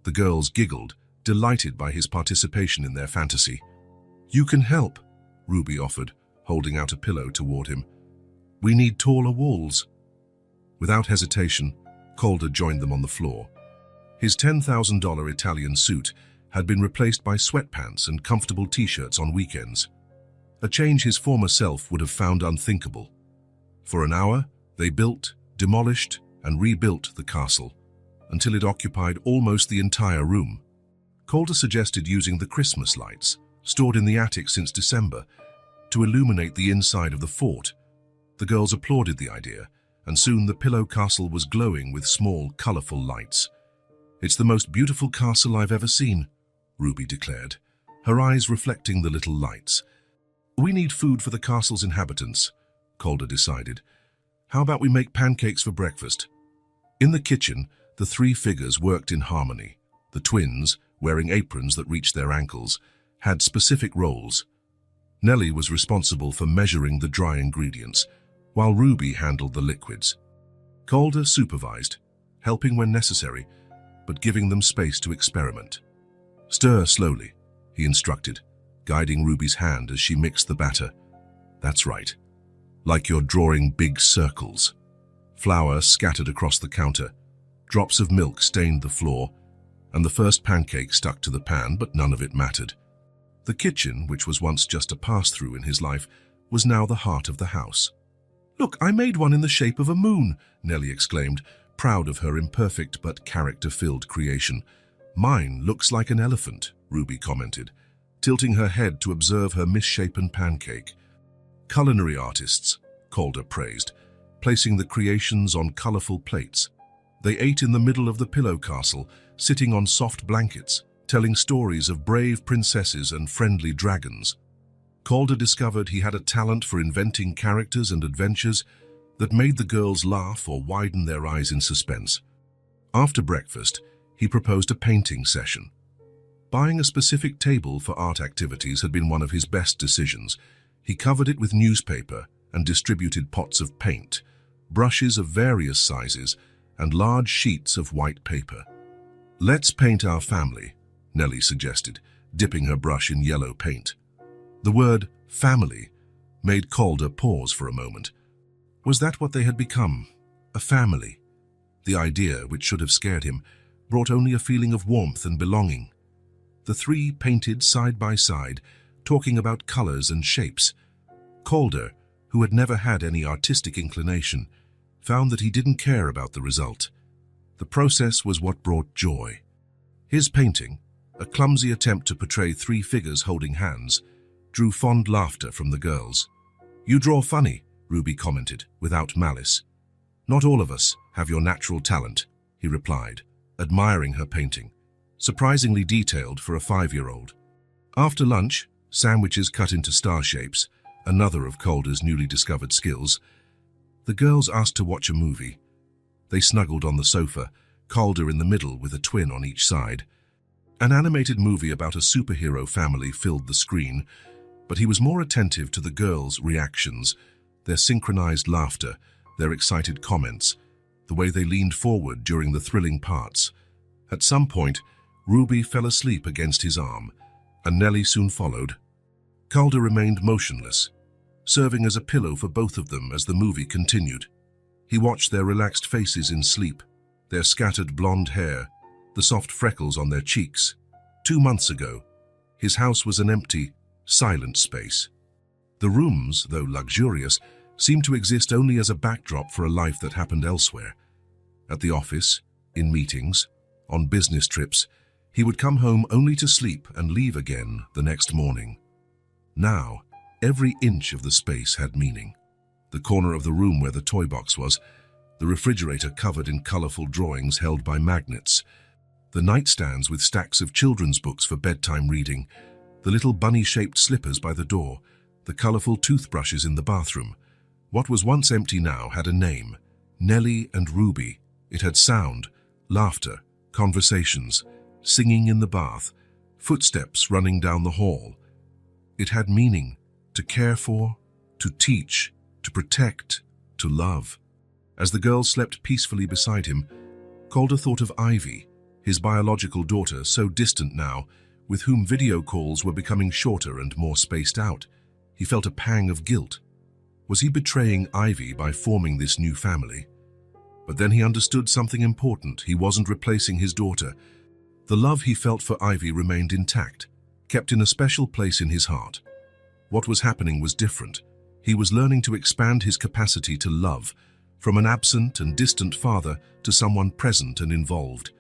The girls giggled, delighted by his participation in their fantasy. "You can help," Ruby offered, holding out a pillow toward him. "We need taller walls." Without hesitation, Calder joined them on the floor. His $10,000 Italian suit had been replaced by sweatpants and comfortable t-shirts on weekends, a change his former self would have found unthinkable. For an hour, they built, demolished, and rebuilt the castle, until it occupied almost the entire room. Calder suggested using the Christmas lights, stored in the attic since December, to illuminate the inside of the fort. The girls applauded the idea, and soon the pillow castle was glowing with small, colorful lights. "It's the most beautiful castle I've ever seen," Ruby declared, her eyes reflecting the little lights. "We need food for the castle's inhabitants," Calder decided. "How about we make pancakes for breakfast?" In the kitchen, the three figures worked in harmony. The twins, wearing aprons that reached their ankles, had specific roles. Nellie was responsible for measuring the dry ingredients, while Ruby handled the liquids. Calder supervised, helping when necessary, but giving them space to experiment. "Stir slowly," he instructed, guiding Ruby's hand as she mixed the batter. "That's right. Like you're drawing big circles." Flour scattered across the counter. Drops of milk stained the floor, and the first pancake stuck to the pan, but none of it mattered. The kitchen, which was once just a pass-through in his life, was now the heart of the house. "Look, I made one in the shape of a moon," Nellie exclaimed, proud of her imperfect but character-filled creation. "Mine looks like an elephant," Ruby commented, tilting her head to observe her misshapen pancake. "Culinary artists," Calder praised, placing the creations on colorful plates. They ate in the middle of the pillow castle, sitting on soft blankets, telling stories of brave princesses and friendly dragons. Calder discovered he had a talent for inventing characters and adventures that made the girls laugh or widen their eyes in suspense. After breakfast, he proposed a painting session. Buying a specific table for art activities had been one of his best decisions. He covered it with newspaper and distributed pots of paint, brushes of various sizes, and large sheets of white paper. "Let's paint our family," Nellie suggested, dipping her brush in yellow paint. The word family made Calder pause for a moment. Was that what they had become? A family? The idea, which should have scared him, brought only a feeling of warmth and belonging. The three painted side by side, talking about colors and shapes. Calder, who had never had any artistic inclination, found that he didn't care about the result. The process was what brought joy. His painting, a clumsy attempt to portray three figures holding hands, drew fond laughter from the girls. "You draw funny," Ruby commented, without malice. "Not all of us have your natural talent," he replied, admiring her painting, surprisingly detailed for a 5-year-old. After lunch, sandwiches cut into star shapes, another of Calder's newly discovered skills, the girls asked to watch a movie. They snuggled on the sofa, Calder in the middle with a twin on each side. An animated movie about a superhero family filled the screen, but he was more attentive to the girls' reactions, their synchronized laughter, their excited comments, the way they leaned forward during the thrilling parts. At some point, Ruby fell asleep against his arm, and Nellie soon followed. Calder remained motionless, serving as a pillow for both of them as the movie continued. He watched their relaxed faces in sleep, their scattered blonde hair, the soft freckles on their cheeks. 2 months ago, his house was an empty, silent space. The rooms, though luxurious, seemed to exist only as a backdrop for a life that happened elsewhere. At the office, in meetings, on business trips, he would come home only to sleep and leave again the next morning. Now, every inch of the space had meaning. The corner of the room where the toy box was, the refrigerator covered in colorful drawings held by magnets, the nightstands with stacks of children's books for bedtime reading, the little bunny-shaped slippers by the door, the colorful toothbrushes in the bathroom. What was once empty now had a name, Nellie and Ruby. It had sound, laughter, conversations, singing in the bath, footsteps running down the hall. It had meaning, to care for, to teach, to protect, to love. As the girls slept peacefully beside him, Calder thought of Ivy, his biological daughter, so distant now, with whom video calls were becoming shorter and more spaced out. He felt a pang of guilt. Was he betraying Ivy by forming this new family? But then he understood something important. He wasn't replacing his daughter. The love he felt for Ivy remained intact, kept in a special place in his heart. What was happening was different. He was learning to expand his capacity to love, from an absent and distant father to someone present and involved.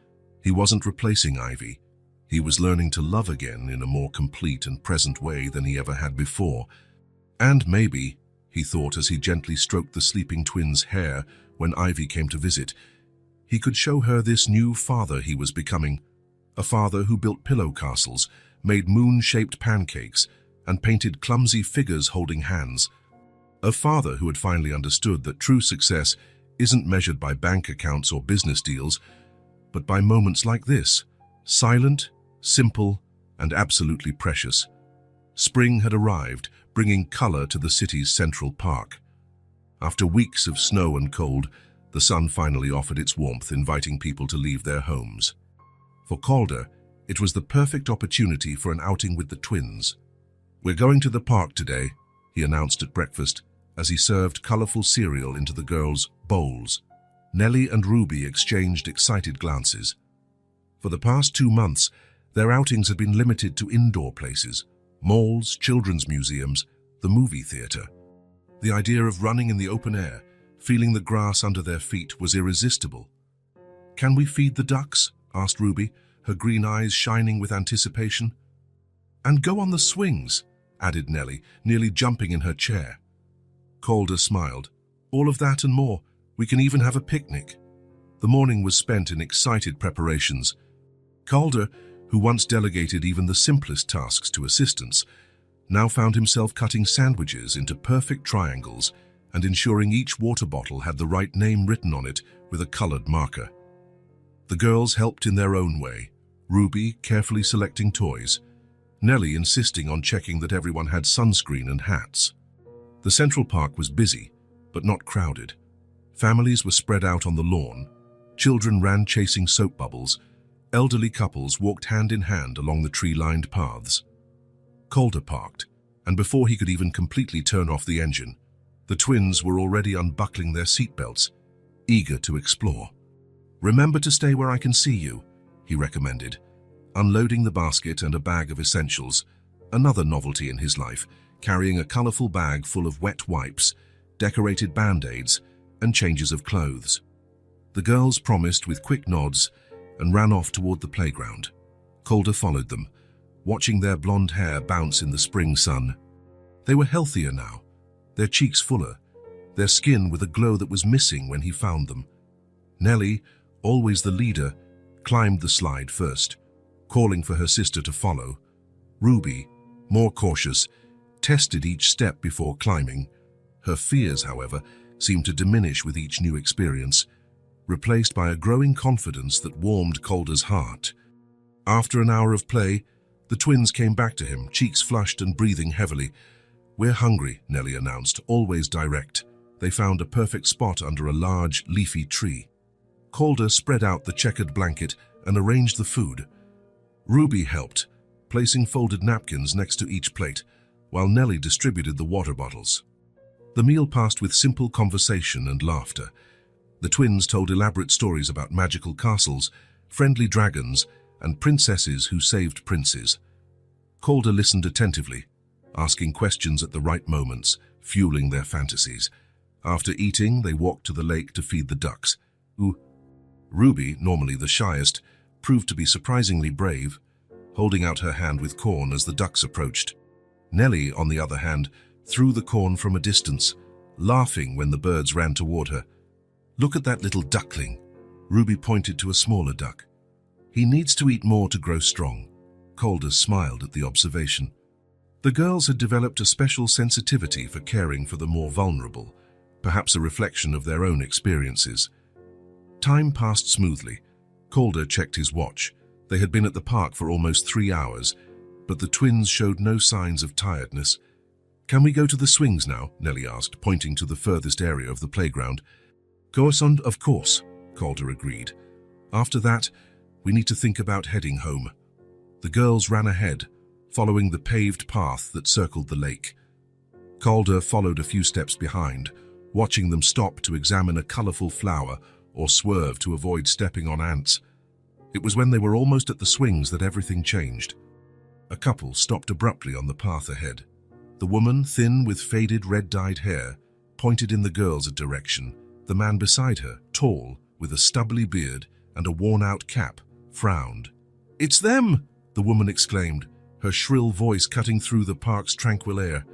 He wasn't replacing Ivy. He was learning to love again in a more complete and present way than he ever had before. And maybe, he thought as he gently stroked the sleeping twins' hair when Ivy came to visit, he could show her this new father he was becoming, a father who built pillow castles, made moon-shaped pancakes, and painted clumsy figures holding hands. A father who had finally understood that true success isn't measured by bank accounts or business deals, but by moments like this, silent, simple, and absolutely precious. Spring had arrived, bringing color to the city's central park. After weeks of snow and cold, the sun finally offered its warmth, inviting people to leave their homes. For Calder, it was the perfect opportunity for an outing with the twins. "We're going to the park today," he announced at breakfast, as he served colorful cereal into the girls' bowls. Nellie and Ruby exchanged excited glances. For the past 2 months, their outings had been limited to indoor places, malls, children's museums, the movie theater. The idea of running in the open air, feeling the grass under their feet, was irresistible. "Can we feed the ducks?" asked Ruby, her green eyes shining with anticipation. "And go on the swings," added Nellie, nearly jumping in her chair. Calder smiled. "All of that and more. We can even have a picnic." The morning was spent in excited preparations. Calder, who once delegated even the simplest tasks to assistants, now found himself cutting sandwiches into perfect triangles and ensuring each water bottle had the right name written on it with a colored marker. The girls helped in their own way, Ruby carefully selecting toys, Nellie insisting on checking that everyone had sunscreen and hats. The Central Park was busy, but not crowded. Families were spread out on the lawn, children ran chasing soap bubbles, elderly couples walked hand in hand along the tree-lined paths. Calder parked, and before he could even completely turn off the engine, the twins were already unbuckling their seatbelts, eager to explore. "Remember to stay where I can see you," he recommended, unloading the basket and a bag of essentials, another novelty in his life, carrying a colorful bag full of wet wipes, decorated band-aids, and changes of clothes. The girls promised with quick nods and ran off toward the playground. Calder followed them, watching their blonde hair bounce in the spring sun. They were healthier now, their cheeks fuller, their skin with a glow that was missing when he found them. Nellie, always the leader, climbed the slide first, calling for her sister to follow. Ruby, more cautious, tested each step before climbing. Her fears, however, seemed to diminish with each new experience, replaced by a growing confidence that warmed Calder's heart. After an hour of play, the twins came back to him, cheeks flushed and breathing heavily. "We're hungry," Nellie announced, always direct. They found a perfect spot under a large, leafy tree. Calder spread out the checkered blanket and arranged the food. Ruby helped, placing folded napkins next to each plate, while Nellie distributed the water bottles. The meal passed with simple conversation and laughter. The twins told elaborate stories about magical castles, friendly dragons, and princesses who saved princes. Calder listened attentively, asking questions at the right moments, fueling their fantasies. After eating, they walked to the lake to feed the ducks, who, Ruby, normally the shyest, proved to be surprisingly brave, holding out her hand with corn as the ducks approached. Nellie, on the other hand, threw the corn from a distance, laughing when the birds ran toward her. "Look at that little duckling," Ruby pointed to a smaller duck. "He needs to eat more to grow strong." Calder smiled at the observation. The girls had developed a special sensitivity for caring for the more vulnerable, perhaps a reflection of their own experiences. Time passed smoothly. Calder checked his watch. They had been at the park for almost 3 hours, but the twins showed no signs of tiredness. "Can we go to the swings now?" Nellie asked, pointing to the furthest area of the playground. Of course," Calder agreed. "After that, we need to think about heading home." The girls ran ahead, following the paved path that circled the lake. Calder followed a few steps behind, watching them stop to examine a colorful flower or swerve to avoid stepping on ants. It was when they were almost at the swings that everything changed. A couple stopped abruptly on the path ahead. The woman, thin with faded red-dyed hair, pointed in the girls' direction. The man beside her, tall, with a stubbly beard and a worn-out cap, frowned. "It's them!" the woman exclaimed, her shrill voice cutting through the park's tranquil air.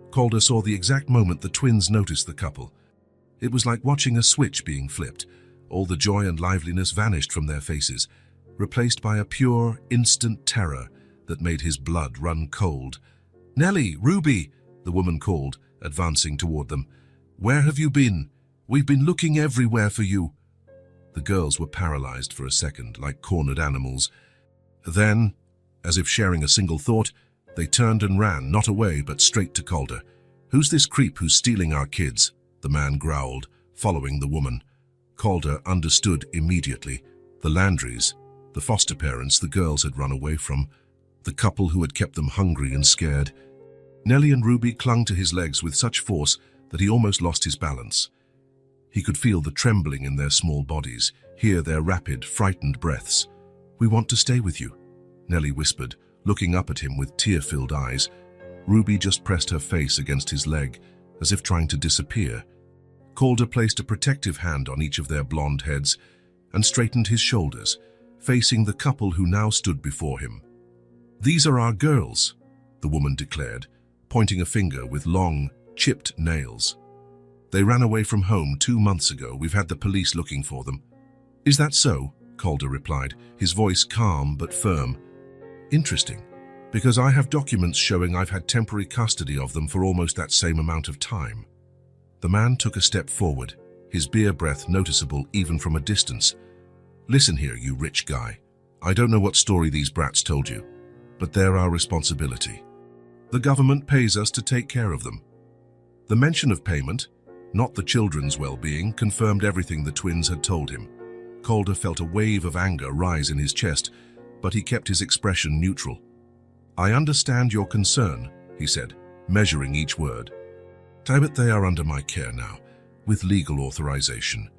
Calder saw the exact moment the twins noticed the couple. It was like watching a switch being flipped. All the joy and liveliness vanished from their faces, replaced by a pure, instant terror that made his blood run cold. "Nellie, Ruby," the woman called, advancing toward them. "Where have you been? We've been looking everywhere for you." The girls were paralyzed for a second, like cornered animals. Then, as if sharing a single thought, they turned and ran, not away, but straight to Calder. "Who's this creep who's stealing our kids?" the man growled, following the woman. Calder understood immediately. The Landrys, the foster parents the girls had run away from, the couple who had kept them hungry and scared. Nellie and Ruby clung to his legs with such force that he almost lost his balance. He could feel the trembling in their small bodies, hear their rapid, frightened breaths. "We want to stay with you," Nellie whispered, looking up at him with tear-filled eyes. Ruby just pressed her face against his leg, as if trying to disappear. Calder placed a protective hand on each of their blonde heads and straightened his shoulders, facing the couple who now stood before him. "These are our girls," the woman declared, pointing a finger with long, chipped nails. "They ran away from home 2 months ago. We've had the police looking for them." "Is that so?" Calder replied, his voice calm but firm. "Interesting, because I have documents showing I've had temporary custody of them for almost that same amount of time." The man took a step forward, his beer breath noticeable even from a distance. "Listen here, you rich guy. I don't know what story these brats told you, but they're our responsibility. The government pays us to take care of them." The mention of payment, not the children's well-being, confirmed everything the twins had told him. Calder felt a wave of anger rise in his chest, but he kept his expression neutral. "I understand your concern," he said, measuring each word. "But they are under my care now, with legal authorization."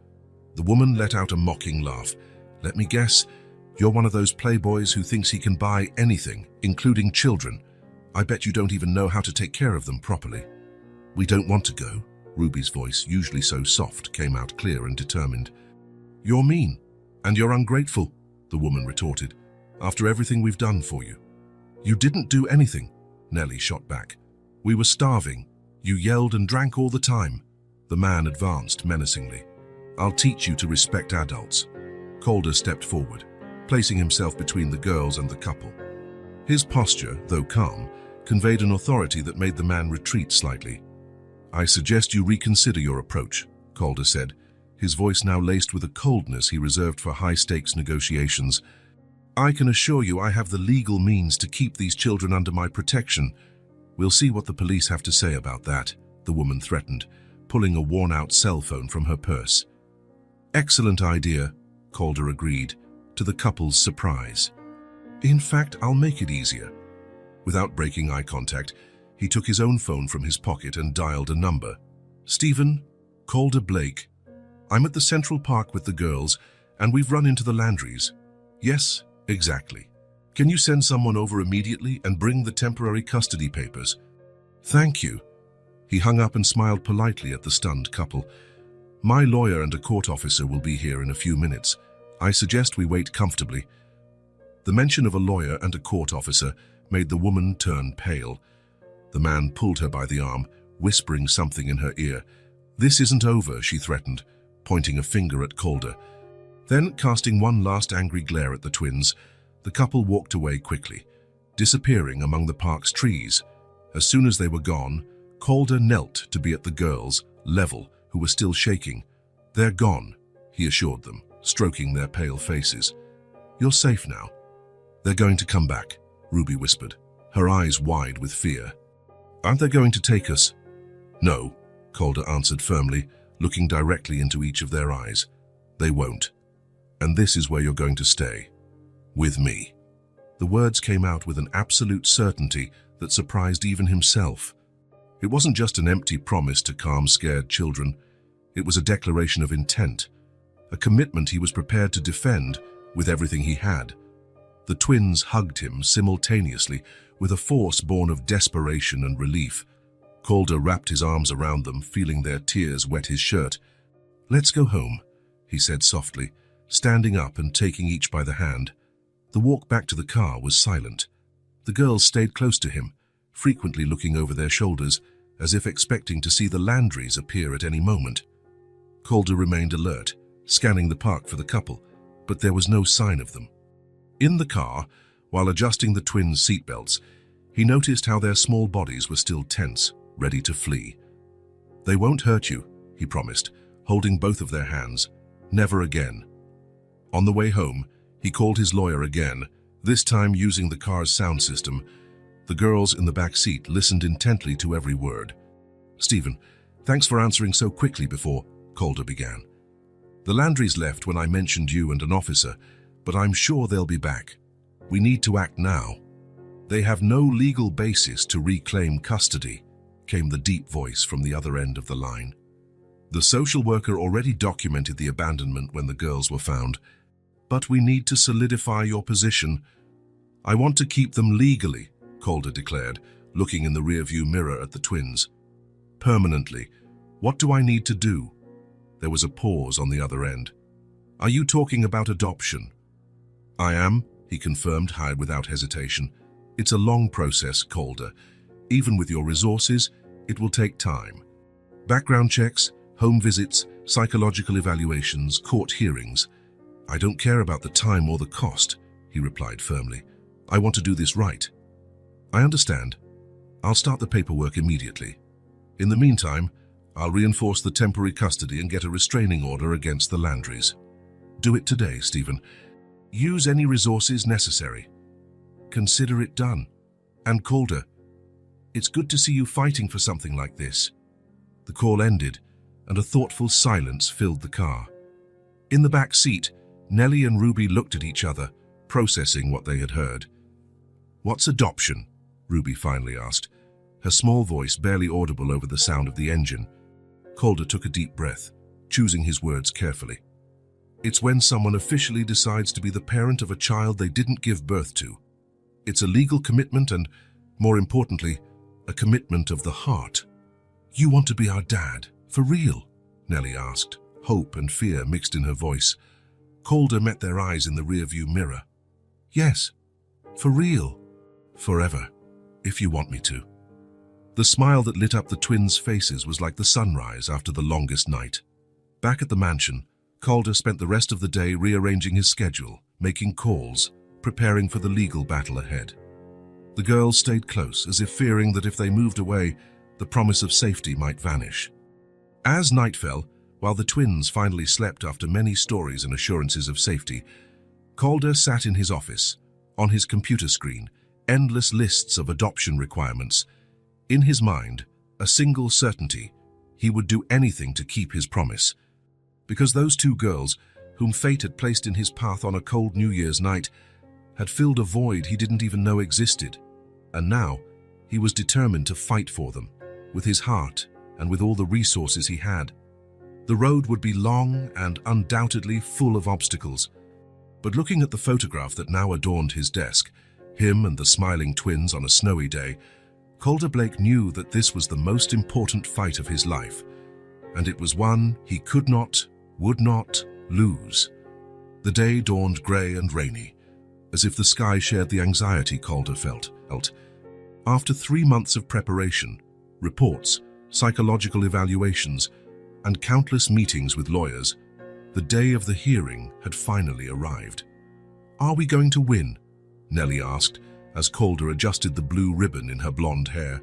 The woman let out a mocking laugh. "Let me guess, you're one of those playboys who thinks he can buy anything, including children. I bet you don't even know how to take care of them properly." "We don't want to go." Ruby's voice, usually so soft, came out clear and determined. "You're mean, and you're ungrateful," the woman retorted, "after everything we've done for you." "You didn't do anything," Nellie shot back. "We were starving. You yelled and drank all the time." The man advanced menacingly. "I'll teach you to respect adults." Calder stepped forward, placing himself between the girls and the couple. His posture, though calm, conveyed an authority that made the man retreat slightly. "I suggest you reconsider your approach," Calder said, his voice now laced with a coldness he reserved for high-stakes negotiations. "I can assure you I have the legal means to keep these children under my protection. We'll see what the police have to say about that," the woman threatened, pulling a worn-out cell phone from her purse. "Excellent idea," Calder agreed, to the couple's surprise. "In fact, I'll make it easier." Without breaking eye contact, he took his own phone from his pocket and dialed a number. "Stephen, Calder Blake. I'm at the Central Park with the girls, and we've run into the Landrys." "Yes, exactly. Can you send someone over immediately and bring the temporary custody papers?" "Thank you." He hung up and smiled politely at the stunned couple. "My lawyer and a court officer will be here in a few minutes. I suggest we wait comfortably." The mention of a lawyer and a court officer made the woman turn pale. The man pulled her by the arm, whispering something in her ear. "This isn't over," she threatened, pointing a finger at Calder. Then, casting one last angry glare at the twins, the couple walked away quickly, disappearing among the park's trees. As soon as they were gone, Calder knelt to be at the girls' level, who were still shaking. "They're gone," he assured them, stroking their pale faces. "You're safe now." "They're going to come back," Ruby whispered, her eyes wide with fear. "Aren't they going to take us?" "No," Calder answered firmly, looking directly into each of their eyes. "They won't. And this is where you're going to stay. With me." The words came out with an absolute certainty that surprised even himself. It wasn't just an empty promise to calm scared children. It was a declaration of intent, a commitment he was prepared to defend with everything he had. The twins hugged him simultaneously with a force born of desperation and relief. Calder wrapped his arms around them, feeling their tears wet his shirt. "Let's go home," he said softly, standing up and taking each by the hand. The walk back to the car was silent. The girls stayed close to him, frequently looking over their shoulders, as if expecting to see the Landrys appear at any moment. Calder remained alert, scanning the park for the couple, but there was no sign of them. In the car, while adjusting the twins' seatbelts, he noticed how their small bodies were still tense, ready to flee. "They won't hurt you," he promised, holding both of their hands. "Never again." On the way home, he called his lawyer again, this time using the car's sound system. The girls in the back seat listened intently to every word. "Stephen, thanks for answering so quickly before," Calder began. "The Landrys left when I mentioned you and an officer, but I'm sure they'll be back. We need to act now." "They have no legal basis to reclaim custody," came the deep voice from the other end of the line. The social worker already documented the abandonment when the girls were found. But we need to solidify your position. I want to keep them legally, Calder declared, looking in the rearview mirror at the twins. Permanently. What do I need to do? There was a pause on the other end. Are you talking about adoption? I am, he confirmed, without hesitation. It's a long process, Calder. Even with your resources, it will take time. Background checks, home visits, psychological evaluations, court hearings. I don't care about the time or the cost, he replied firmly. I want to do this right. I understand. I'll start the paperwork immediately. In the meantime, I'll reinforce the temporary custody and get a restraining order against the Landrys. Do it today, Stephen. Use any resources necessary. Consider it done. And Calder, it's good to see you fighting for something like this. The call ended, and a thoughtful silence filled the car. In the back seat, Nellie and Ruby looked at each other, processing what they had heard. What's adoption? Ruby finally asked, her small voice barely audible over the sound of the engine. Calder took a deep breath, choosing his words carefully. It's when someone officially decides to be the parent of a child they didn't give birth to. It's a legal commitment and, more importantly, a commitment of the heart. You want to be our dad, for real? Nellie asked, hope and fear mixed in her voice. Calder met their eyes in the rearview mirror. Yes, for real. Forever, if you want me to. The smile that lit up the twins' faces was like the sunrise after the longest night. Back at the mansion, Calder spent the rest of the day rearranging his schedule, making calls, preparing for the legal battle ahead. The girls stayed close, as if fearing that if they moved away, the promise of safety might vanish. As night fell, while the twins finally slept after many stories and assurances of safety, Calder sat in his office, on his computer screen, endless lists of adoption requirements. In his mind, a single certainty: he would do anything to keep his promise. Because those two girls, whom fate had placed in his path on a cold New Year's night, had filled a void he didn't even know existed. And now, he was determined to fight for them, with his heart and with all the resources he had. The road would be long and undoubtedly full of obstacles. But looking at the photograph that now adorned his desk, him and the smiling twins on a snowy day, Calder Blake knew that this was the most important fight of his life, and it was one he could not, would not lose. The day dawned grey and rainy, as if the sky shared the anxiety Calder felt. After 3 months of preparation, reports, psychological evaluations, and countless meetings with lawyers, the day of the hearing had finally arrived. Are we going to win? Nellie asked, as Calder adjusted the blue ribbon in her blonde hair.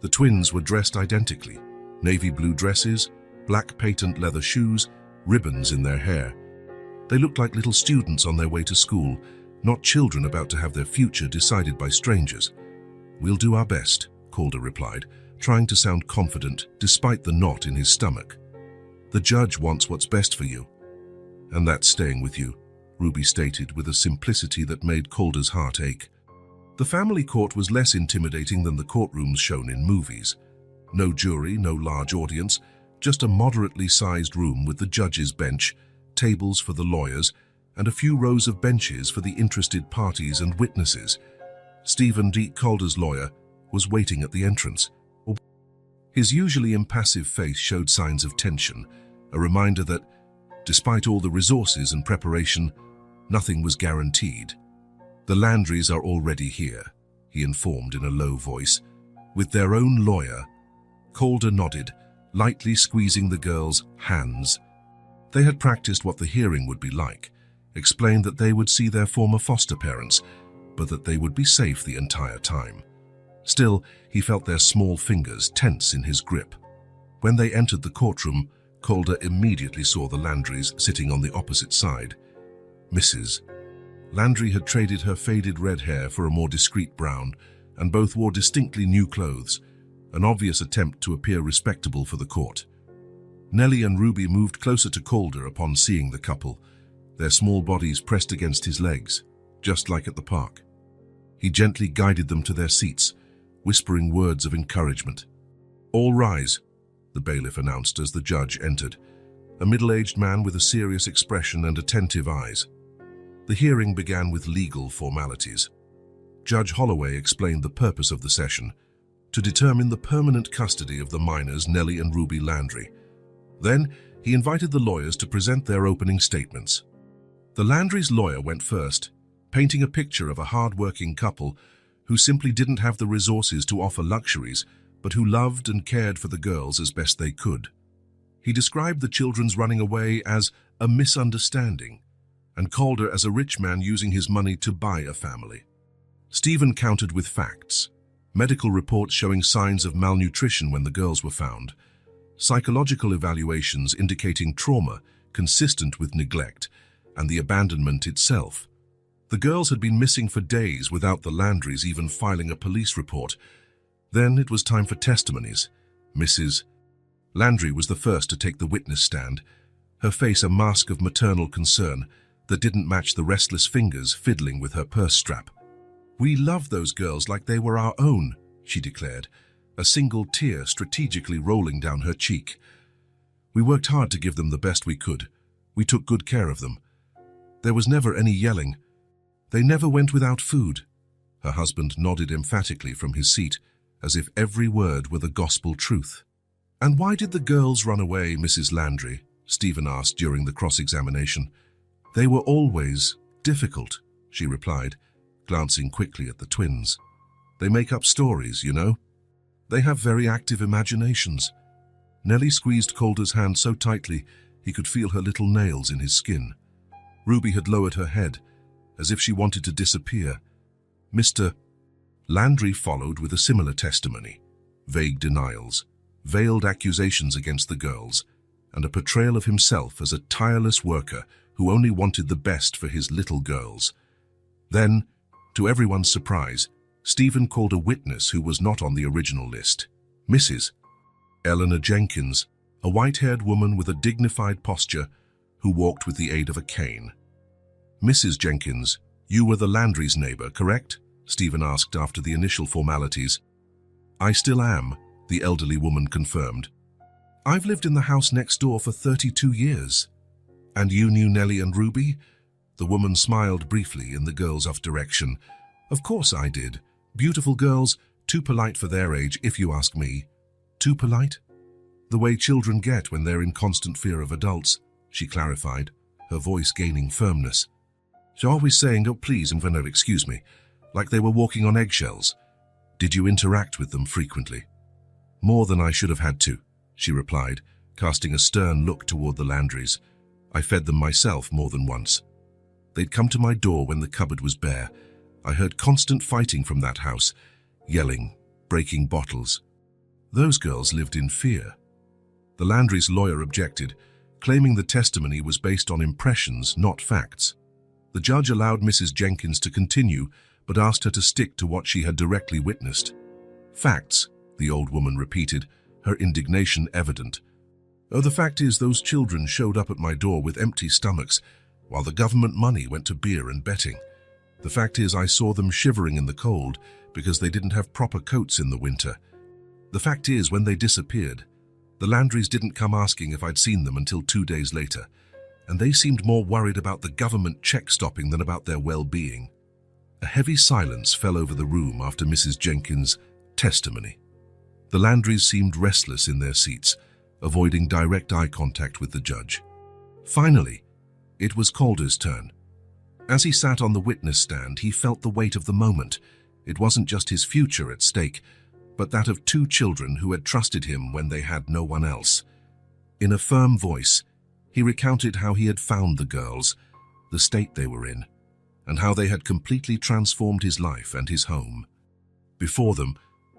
The twins were dressed identically, navy blue dresses, black patent leather shoes, ribbons in their hair. They looked like little students on their way to school, not children about to have their future decided by strangers. We'll do our best, Calder replied, trying to sound confident despite the knot in his stomach. The judge wants what's best for you. And that's staying with you, Ruby stated with a simplicity that made Calder's heart ache. The family court was less intimidating than the courtrooms shown in movies. No jury, no large audience, just a moderately sized room with the judge's bench, tables for the lawyers, and a few rows of benches for the interested parties and witnesses. Stephen D. Calder's lawyer was waiting at the entrance. His usually impassive face showed signs of tension, a reminder that, despite all the resources and preparation, nothing was guaranteed. The Landrys are already here, he informed in a low voice. With their own lawyer. Calder nodded, lightly squeezing the girls' hands. They had practiced what the hearing would be like, explained that they would see their former foster parents, but that they would be safe the entire time. Still, he felt their small fingers tense in his grip. When they entered the courtroom, Calder immediately saw the Landrys sitting on the opposite side. Mrs. Landry had traded her faded red hair for a more discreet brown, and both wore distinctly new clothes, an obvious attempt to appear respectable for the court. Nellie and Ruby moved closer to Calder upon seeing the couple, their small bodies pressed against his legs, just like at the park. He gently guided them to their seats, whispering words of encouragement. "All rise," the bailiff announced as the judge entered, a middle-aged man with a serious expression and attentive eyes. The hearing began with legal formalities. Judge Holloway explained the purpose of the session: to determine the permanent custody of the minors Nellie and Ruby Landry. Then, he invited the lawyers to present their opening statements. The Landry's lawyer went first, painting a picture of a hard-working couple who simply didn't have the resources to offer luxuries, but who loved and cared for the girls as best they could. He described the children's running away as a misunderstanding, and Calder as a rich man using his money to buy a family. Stephen countered with facts: medical reports showing signs of malnutrition when the girls were found, psychological evaluations indicating trauma consistent with neglect, and the abandonment itself. The girls had been missing for days without the Landrys even filing a police report. Then it was time for testimonies. Mrs. Landry was the first to take the witness stand, her face a mask of maternal concern that didn't match the restless fingers fiddling with her purse strap. "We loved those girls like they were our own," she declared, a single tear strategically rolling down her cheek. "We worked hard to give them the best we could. We took good care of them. There was never any yelling. They never went without food." Her husband nodded emphatically from his seat, as if every word were the gospel truth. "And why did the girls run away, Mrs. Landry?" Stephen asked during the cross-examination. "They were always difficult," she replied, glancing quickly at the twins. "They make up stories, you know. They have very active imaginations." Nellie squeezed Calder's hand so tightly he could feel her little nails in his skin. Ruby had lowered her head, as if she wanted to disappear. Mr. Landry followed with a similar testimony: vague denials, veiled accusations against the girls, and a portrayal of himself as a tireless worker who only wanted the best for his little girls. Then, to everyone's surprise, Stephen called a witness who was not on the original list: Mrs. Eleanor Jenkins, a white-haired woman with a dignified posture who walked with the aid of a cane. "Mrs. Jenkins, you were the Landry's neighbor, correct?" Stephen asked after the initial formalities. "I still am," the elderly woman confirmed. "I've lived in the house next door for 32 years. "And you knew Nellie and Ruby?" The woman smiled briefly in the girls' off direction. "Of course I did. Beautiful girls, too polite for their age, if you ask me." "Too polite?" "The way children get when they're in constant fear of adults," she clarified, her voice gaining firmness. "She always saying, 'Oh, please,' and 'No, excuse me,' like they were walking on eggshells." "Did you interact with them frequently?" "More than I should have had to," she replied, casting a stern look toward the Landrys. "I fed them myself more than once. They'd come to my door when the cupboard was bare. I heard constant fighting from that house, yelling, breaking bottles. Those girls lived in fear." The Landrys' lawyer objected, claiming the testimony was based on impressions, not facts. The judge allowed Mrs. Jenkins to continue, but asked her to stick to what she had directly witnessed. "Facts," the old woman repeated, her indignation evident. "Oh, the fact is those children showed up at my door with empty stomachs, while the government money went to beer and betting. The fact is I saw them shivering in the cold because they didn't have proper coats in the winter. The fact is when they disappeared, the Landrys didn't come asking if I'd seen them until 2 days later, and they seemed more worried about the government check stopping than about their well-being." A heavy silence fell over the room after Mrs. Jenkins' testimony. The Landrys seemed restless in their seats, avoiding direct eye contact with the judge. Finally, it was Calder's turn. As he sat on the witness stand, he felt the weight of the moment. It wasn't just his future at stake, but that of 2 children who had trusted him when they had no one else. In a firm voice, he recounted how he had found the girls, the state they were in, and how they had completely transformed his life and his home. "Before them,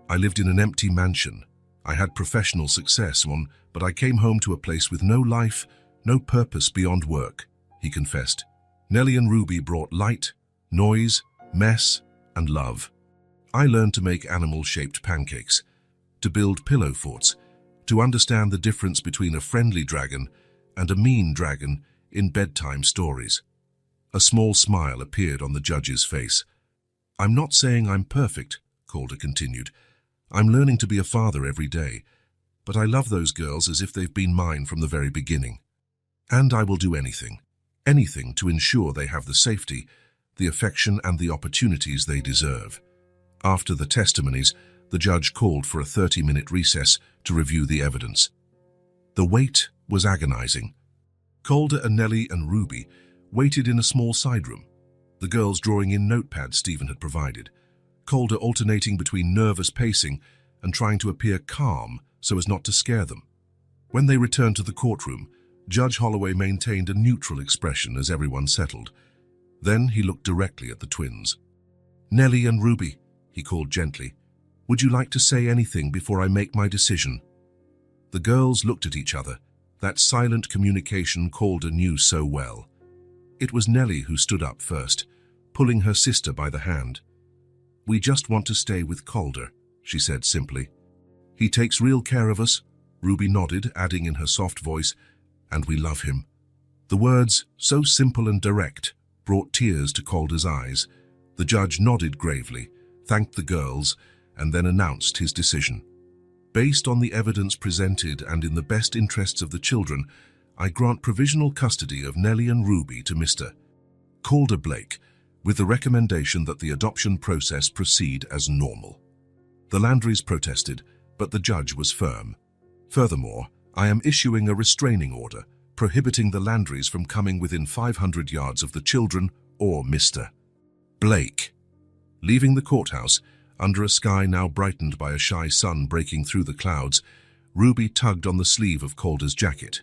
I lived in an empty mansion. I had professional success, but I came home to a place with no life, no purpose beyond work," he confessed. "Nellie and Ruby brought light, noise, mess, and love. I learned to make animal-shaped pancakes, to build pillow forts, to understand the difference between a friendly dragon and a mean dragon in bedtime stories." A small smile appeared on the judge's face. "I'm not saying I'm perfect," Calder continued. "I'm learning to be a father every day, but I love those girls as if they've been mine from the very beginning. And I will do anything, anything to ensure they have the safety, the affection and the opportunities they deserve. After the testimonies, the judge called for a 30-minute recess to review the evidence. The wait was agonizing. Calder and Nellie and Ruby waited in a small side room, the girls drawing in notepads Stephen had provided, Calder alternating between nervous pacing and trying to appear calm so as not to scare them. When they returned to the courtroom, Judge Holloway maintained a neutral expression as everyone settled. Then he looked directly at the twins. "Nellie and Ruby," he called gently, "would you like to say anything before I make my decision?" The girls looked at each other, that silent communication Calder knew so well. It was Nellie who stood up first, pulling her sister by the hand. "We just want to stay with Calder," she said simply. "He takes real care of us," Ruby nodded, adding in her soft voice, "and we love him." The words, so simple and direct, brought tears to Calder's eyes. The judge nodded gravely, thanked the girls, and then announced his decision. "Based on the evidence presented and in the best interests of the children, I grant provisional custody of Nellie and Ruby to Mr. Calder Blake, with the recommendation that the adoption process proceed as normal." The Landrys protested, but the judge was firm. "Furthermore, I am issuing a restraining order, prohibiting the Landrys from coming within 500 yards of the children or Mr. Blake." Leaving the courthouse, under a sky now brightened by a shy sun breaking through the clouds, Ruby tugged on the sleeve of Calder's jacket.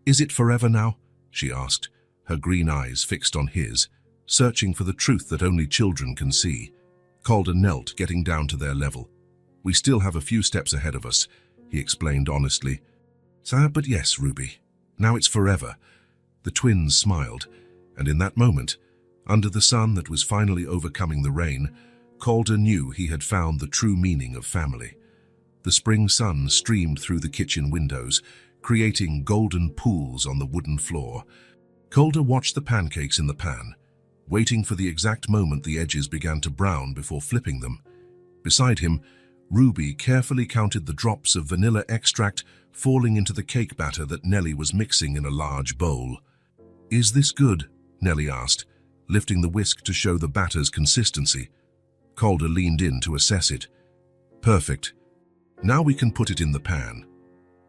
"Is it forever now?" she asked, her green eyes fixed on his, searching for the truth that only children can see. Calder knelt, getting down to their level. "We still have a few steps ahead of us," he explained honestly. But yes, Ruby. Now it's forever." The twins smiled, and in that moment, under the sun that was finally overcoming the rain, Calder knew he had found the true meaning of family. The spring sun streamed through the kitchen windows, creating golden pools on the wooden floor. Calder watched the pancakes in the pan, waiting for the exact moment the edges began to brown before flipping them. Beside him, Ruby carefully counted the drops of vanilla extract falling into the cake batter that Nellie was mixing in a large bowl. "Is this good?" Nellie asked, lifting the whisk to show the batter's consistency. Calder leaned in to assess it. "Perfect. Now we can put it in the pan."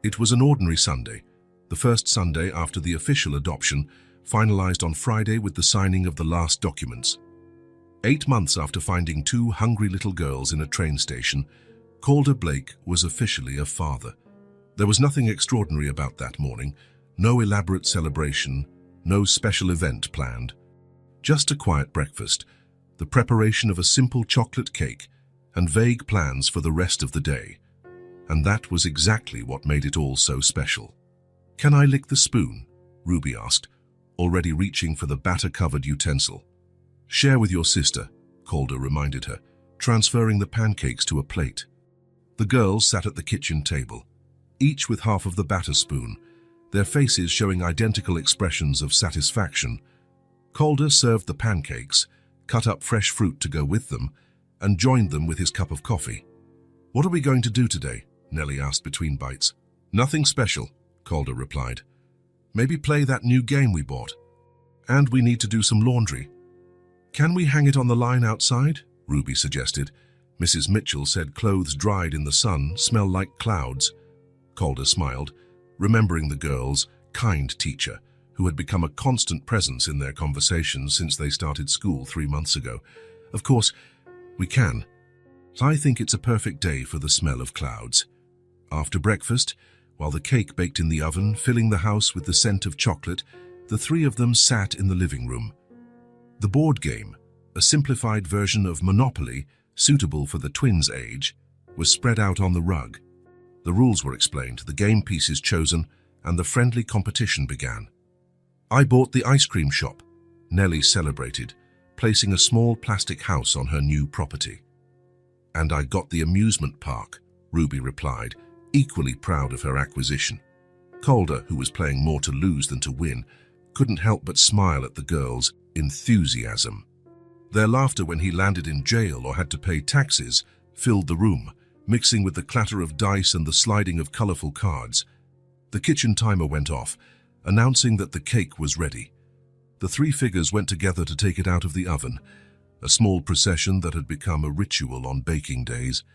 It was an ordinary Sunday, the first Sunday after the official adoption, finalized on Friday with the signing of the last documents. 8 months after finding 2 hungry little girls in a train station, Calder Blake was officially a father. There was nothing extraordinary about that morning, no elaborate celebration, no special event planned. Just a quiet breakfast, the preparation of a simple chocolate cake, and vague plans for the rest of the day. And that was exactly what made it all so special. "Can I lick the spoon?" Ruby asked, already reaching for the batter-covered utensil. "Share with your sister," Calder reminded her, transferring the pancakes to a plate. The girls sat at the kitchen table, each with half of the batter spoon, their faces showing identical expressions of satisfaction. Calder served the pancakes, cut up fresh fruit to go with them, and joined them with his cup of coffee. "What are we going to do today?" Nellie asked between bites. "Nothing special," Calder replied. "Maybe play that new game we bought. And we need to do some laundry." "Can we hang it on the line outside?" Ruby suggested. Mrs. Mitchell said clothes dried in the sun smell like clouds. Calder smiled, remembering the girls' kind teacher, who had become a constant presence in their conversations since they started school 3 months ago. "Of course, we can. I think it's a perfect day for the smell of clouds." After breakfast, while the cake baked in the oven, filling the house with the scent of chocolate, the 3 of them sat in the living room. The board game, a simplified version of Monopoly, suitable for the twins' age, was spread out on the rug. The rules were explained, the game pieces chosen, and the friendly competition began. "I bought the ice cream shop," Nellie celebrated, placing a small plastic house on her new property. "And I got the amusement park," Ruby replied, equally proud of her acquisition. Calder, who was playing more to lose than to win, couldn't help but smile at the girls' enthusiasm. Their laughter when he landed in jail or had to pay taxes filled the room, mixing with the clatter of dice and the sliding of colorful cards. The kitchen timer went off, announcing that the cake was ready. The three figures went together to take it out of the oven, a small procession that had become a ritual on baking days.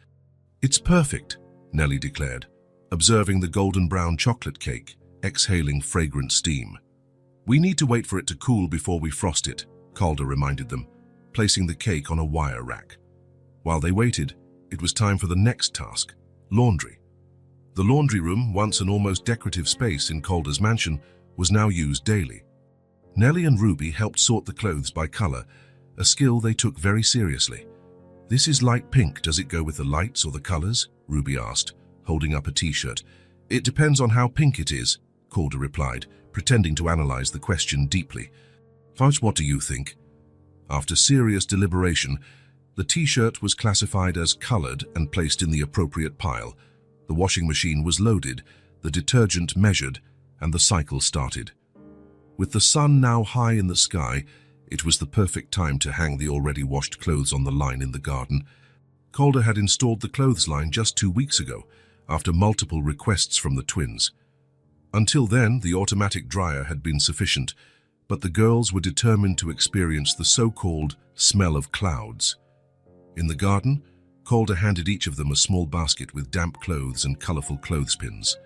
"It's perfect," Nellie declared, observing the golden brown chocolate cake, exhaling fragrant steam. "We need to wait for it to cool before we frost it," Calder reminded them, placing the cake on a wire rack. While they waited, it was time for the next task, laundry. The laundry room, once an almost decorative space in Calder's mansion, was now used daily. Nellie and Ruby helped sort the clothes by color, a skill they took very seriously. "This is light pink. Does it go with the lights or the colors?" Ruby asked, holding up a t-shirt. "It depends on how pink it is," Calder replied, pretending to analyze the question deeply. "Fudge, what do you think?" After serious deliberation, the t-shirt was classified as colored and placed in the appropriate pile. The washing machine was loaded, the detergent measured, and the cycle started. With the sun now high in the sky, it was the perfect time to hang the already washed clothes on the line in the garden. Calder had installed the clothesline just 2 weeks ago, after multiple requests from the twins. Until then, the automatic dryer had been sufficient, but the girls were determined to experience the so-called smell of clouds. In the garden, Calder handed each of them a small basket with damp clothes and colorful clothespins.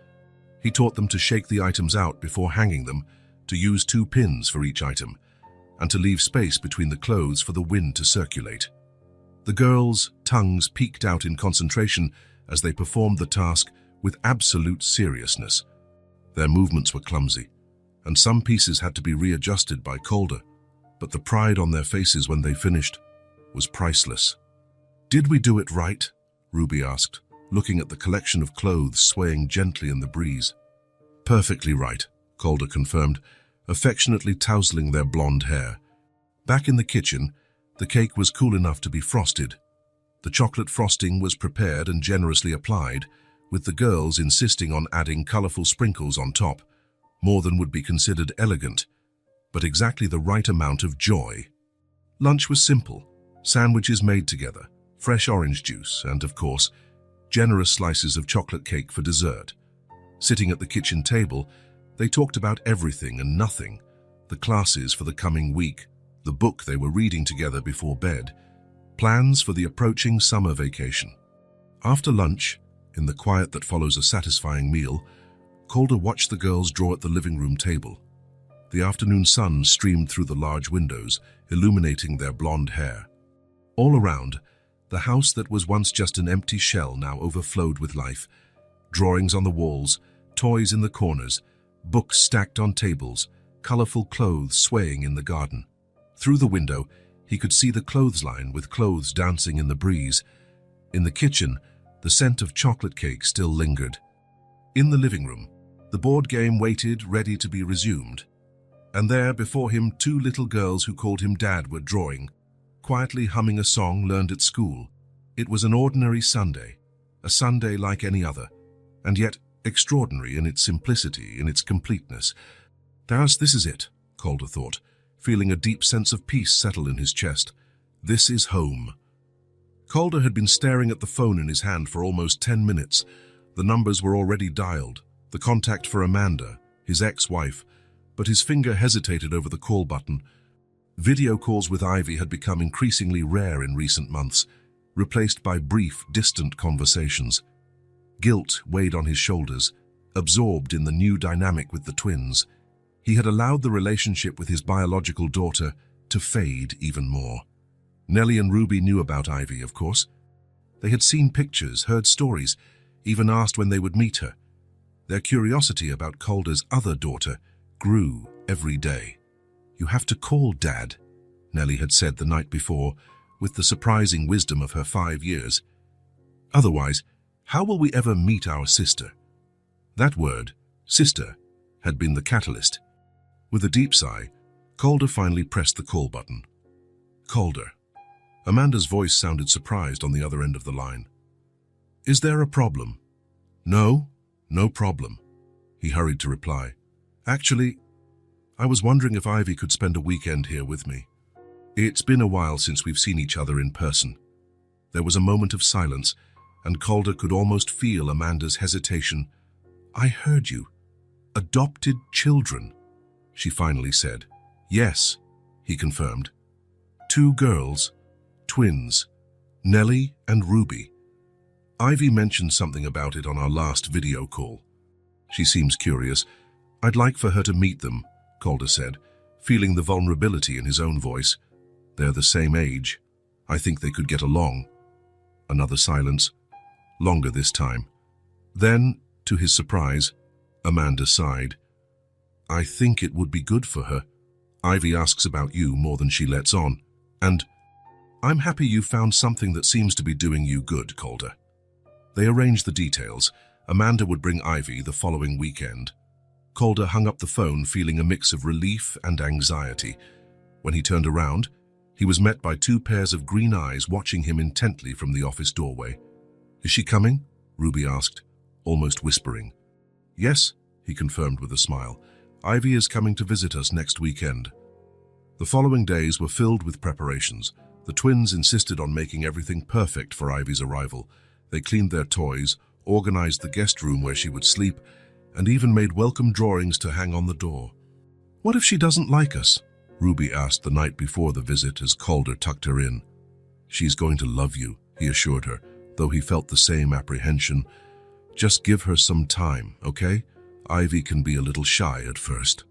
He taught them to shake the items out before hanging them, to use 2 pins for each item, and to leave space between the clothes for the wind to circulate. The girls' tongues peeked out in concentration as they performed the task with absolute seriousness. Their movements were clumsy, and some pieces had to be readjusted by Calder, but the pride on their faces when they finished was priceless. "Did we do it right?" Ruby asked, looking at the collection of clothes swaying gently in the breeze. "Perfectly right," Calder confirmed, affectionately tousling their blonde hair. Back in the kitchen, the cake was cool enough to be frosted. The chocolate frosting was prepared and generously applied, with the girls insisting on adding colorful sprinkles on top, more than would be considered elegant, but exactly the right amount of joy. Lunch was simple, sandwiches made together, fresh orange juice, and, of course, generous slices of chocolate cake for dessert. Sitting at the kitchen table, they talked about everything and nothing, the classes for the coming week, the book they were reading together before bed, plans for the approaching summer vacation. After lunch, in the quiet that follows a satisfying meal, Calder watched the girls draw at the living room table. The afternoon sun streamed through the large windows, illuminating their blonde hair. All around, the house that was once just an empty shell now overflowed with life. Drawings on the walls, toys in the corners, books stacked on tables, colorful clothes swaying in the garden. Through the window, he could see the clothesline with clothes dancing in the breeze. In the kitchen, the scent of chocolate cake still lingered. In the living room, the board game waited, ready to be resumed. And there, before him, 2 little girls who called him Dad were drawing, quietly humming a song learned at school. It was an ordinary Sunday, a Sunday like any other, and yet extraordinary in its simplicity, in its completeness. This is it, Calder thought, feeling a deep sense of peace settle in his chest. This is home. Calder had been staring at the phone in his hand for almost 10 minutes. The numbers were already dialed, the contact for Amanda, his ex-wife, but his finger hesitated over the call button. Video calls with Ivy had become increasingly rare in recent months, replaced by brief, distant conversations. Guilt weighed on his shoulders, absorbed in the new dynamic with the twins. He had allowed the relationship with his biological daughter to fade even more. Nellie and Ruby knew about Ivy, of course. They had seen pictures, heard stories, even asked when they would meet her. Their curiosity about Calder's other daughter grew every day. "You have to call Dad," Nellie had said the night before, with the surprising wisdom of her 5 years. "Otherwise, how will we ever meet our sister?" That word, sister, had been the catalyst. With a deep sigh, Calder finally pressed the call button. "Calder." Amanda's voice sounded surprised on the other end of the line. "Is there a problem?" "No, no problem," he hurried to reply. "Actually, I was wondering if Ivy could spend a weekend here with me. It's been a while since we've seen each other in person." There was a moment of silence, and Calder could almost feel Amanda's hesitation. "I heard you. Adopted children," she finally said. Yes, he confirmed. 2 girls, twins, Nellie and Ruby. Ivy mentioned something about it on our last video call. She seems curious. I'd like for her to meet them, Calder said, feeling the vulnerability in his own voice. They're the same age. I think they could get along. Another silence, longer this time. Then, to his surprise, Amanda sighed. I think it would be good for her. Ivy asks about you more than she lets on. And I'm happy you found something that seems to be doing you good, Calder. They arranged the details. Amanda would bring Ivy the following weekend. Calder hung up the phone feeling a mix of relief and anxiety. When he turned around, he was met by 2 pairs of green eyes watching him intently from the office doorway. Is she coming? Ruby asked, almost whispering. Yes, he confirmed with a smile. Ivy is coming to visit us next weekend. The following days were filled with preparations. The twins insisted on making everything perfect for Ivy's arrival. They cleaned their toys, organized the guest room where she would sleep, and even made welcome drawings to hang on the door. What if she doesn't like us? Ruby asked the night before the visit as Calder tucked her in. She's going to love you, he assured her, though he felt the same apprehension. Just give her some time, okay? Ivy can be a little shy at first.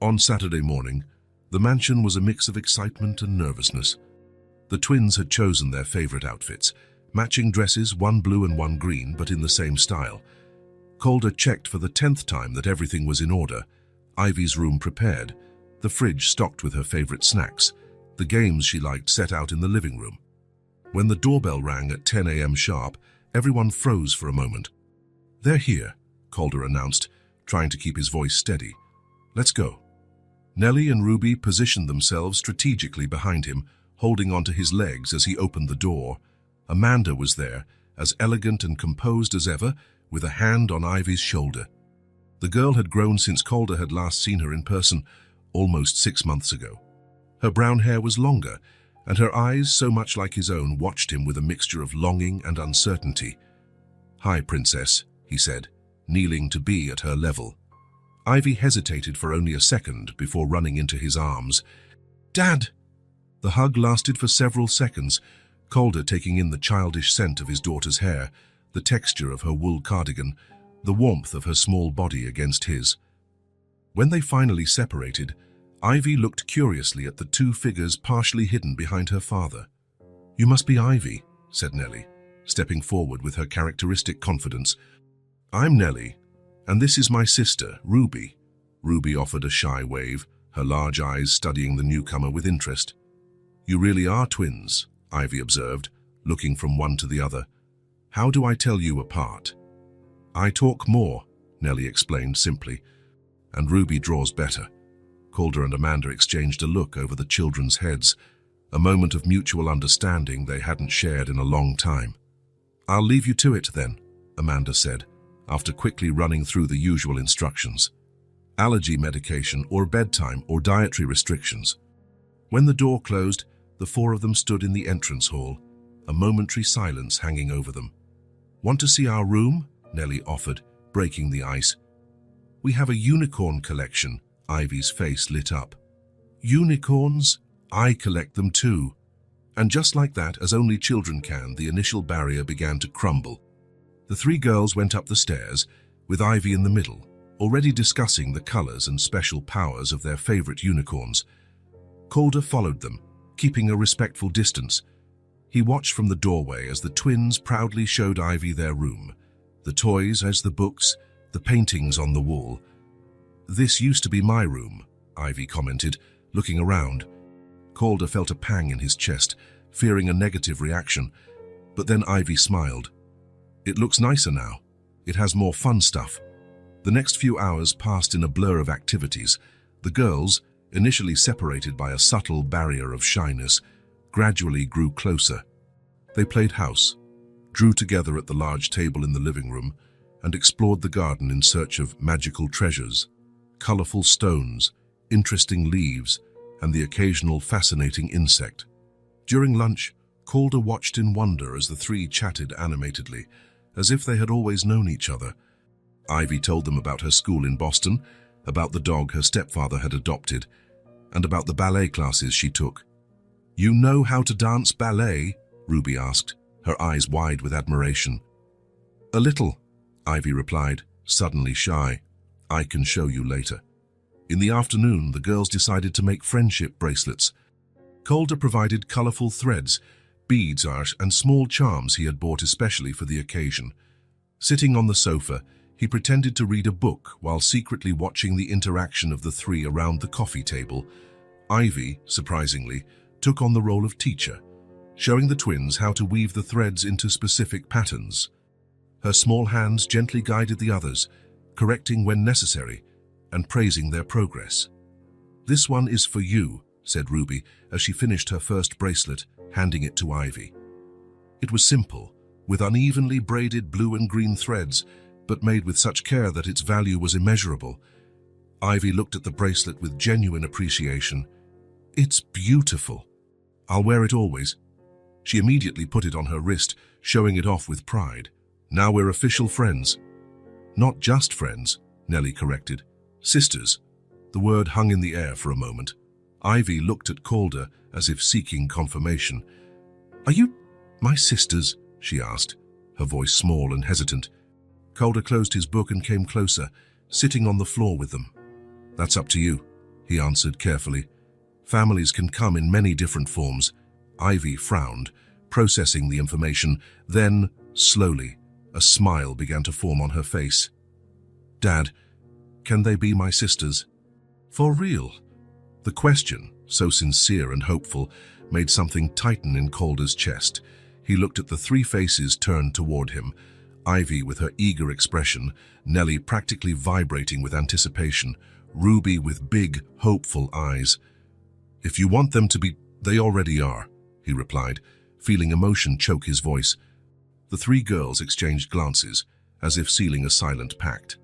On Saturday morning, the mansion was a mix of excitement and nervousness. The twins had chosen their favorite outfits, matching dresses, one blue and one green, but in the same style. Calder checked for the 10th time that everything was in order. Ivy's room prepared, the fridge stocked with her favorite snacks, the games she liked set out in the living room. When the doorbell rang at 10 a.m. sharp, everyone froze for a moment. They're here, Calder announced, trying to keep his voice steady. Let's go. Nellie and Ruby positioned themselves strategically behind him, holding onto his legs as he opened the door. Amanda was there, as elegant and composed as ever, with a hand on Ivy's shoulder. The girl had grown since Calder had last seen her in person, almost 6 months ago. Her brown hair was longer, and her eyes, so much like his own, watched him with a mixture of longing and uncertainty. Hi, Princess, he said, kneeling to be at her level. Ivy hesitated for only a second before running into his arms. Dad! The hug lasted for several seconds, Calder taking in the childish scent of his daughter's hair, the texture of her wool cardigan, the warmth of her small body against his. When they finally separated, Ivy looked curiously at the 2 figures partially hidden behind her father. You must be Ivy, said Nellie, stepping forward with her characteristic confidence. I'm Nellie, and this is my sister, Ruby. Ruby offered a shy wave, her large eyes studying the newcomer with interest. You really are twins, Ivy observed, looking from one to the other. How do I tell you apart? I talk more, Nellie explained simply, and Ruby draws better. Calder and Amanda exchanged a look over the children's heads, a moment of mutual understanding they hadn't shared in a long time. I'll leave you to it then, Amanda said, after quickly running through the usual instructions. Allergy medication or bedtime or dietary restrictions. When the door closed, the 4 of them stood in the entrance hall, a momentary silence hanging over them. Want to see our room? Nellie offered, breaking the ice. We have a unicorn collection. Ivy's face lit up. Unicorns? I collect them too. And just like that, as only children can, the initial barrier began to crumble. The 3 girls went up the stairs, with Ivy in the middle, already discussing the colors and special powers of their favorite unicorns. Calder followed them, keeping a respectful distance. He watched from the doorway as the twins proudly showed Ivy their room, the toys as the books, the paintings on the wall. This used to be my room, Ivy commented, looking around. Calder felt a pang in his chest, fearing a negative reaction, but then Ivy smiled. It looks nicer now. It has more fun stuff. The next few hours passed in a blur of activities. The girls, initially separated by a subtle barrier of shyness, gradually grew closer. They played house, drew together at the large table in the living room, and explored the garden in search of magical treasures, colorful stones, interesting leaves, and the occasional fascinating insect. During lunch, Calder watched in wonder as the 3 chatted animatedly, as if they had always known each other. Ivy told them about her school in Boston, about the dog her stepfather had adopted, and about the ballet classes she took. "You know how to dance ballet?" Ruby asked, her eyes wide with admiration. "A little," Ivy replied, suddenly shy. "I can show you later." In the afternoon, the girls decided to make friendship bracelets. Calder provided colorful threads, beads, art, and small charms he had bought especially for the occasion. Sitting on the sofa, he pretended to read a book while secretly watching the interaction of the three around the coffee table. Ivy, surprisingly, took on the role of teacher, showing the twins how to weave the threads into specific patterns. Her small hands gently guided the others, correcting when necessary and praising their progress. "This one is for you," said Ruby as she finished her first bracelet, handing it to Ivy. It was simple, with unevenly braided blue and green threads, but made with such care that its value was immeasurable. Ivy looked at the bracelet with genuine appreciation. "It's beautiful. I'll wear it always." She immediately put it on her wrist, showing it off with pride. "Now we're official friends." "Not just friends," Nellie corrected. "Sisters." The word hung in the air for a moment. Ivy looked at Calder as if seeking confirmation. "Are you my sisters?" she asked, her voice small and hesitant. Calder closed his book and came closer, sitting on the floor with them. "That's up to you," he answered carefully. "Families can come in many different forms." Ivy frowned, processing the information. Then, slowly, a smile began to form on her face. "Dad, can they be my sisters?" "For real?" The question, so sincere and hopeful, made something tighten in Calder's chest. He looked at the three faces turned toward him, Ivy with her eager expression, Nellie practically vibrating with anticipation, Ruby with big, hopeful eyes. "If you want them to be, they already are," he replied, feeling emotion choke his voice. The three girls exchanged glances, as if sealing a silent pact.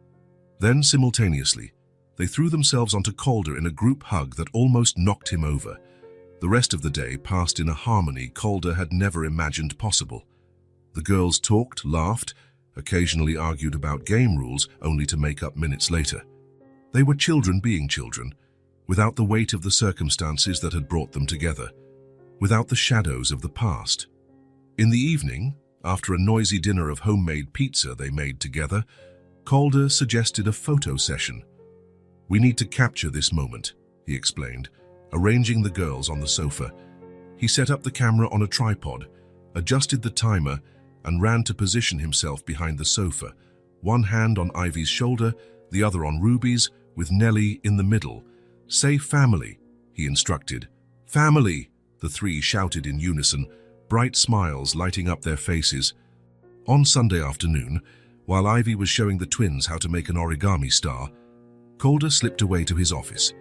Then, simultaneously, they threw themselves onto Calder in a group hug that almost knocked him over. The rest of the day passed in a harmony Calder had never imagined possible. The girls talked, laughed, occasionally argued about game rules, only to make up minutes later. They were children being children, without the weight of the circumstances that had brought them together, without the shadows of the past. In the evening, after a noisy dinner of homemade pizza they made together, Calder suggested a photo session. "We need to capture this moment," he explained, arranging the girls on the sofa. He set up the camera on a tripod, adjusted the timer, and ran to position himself behind the sofa, one hand on Ivy's shoulder, the other on Ruby's, with Nellie in the middle. "Say family," he instructed. "Family," the three shouted in unison, bright smiles lighting up their faces. On Sunday afternoon, while Ivy was showing the twins how to make an origami star, Calder slipped away to his office.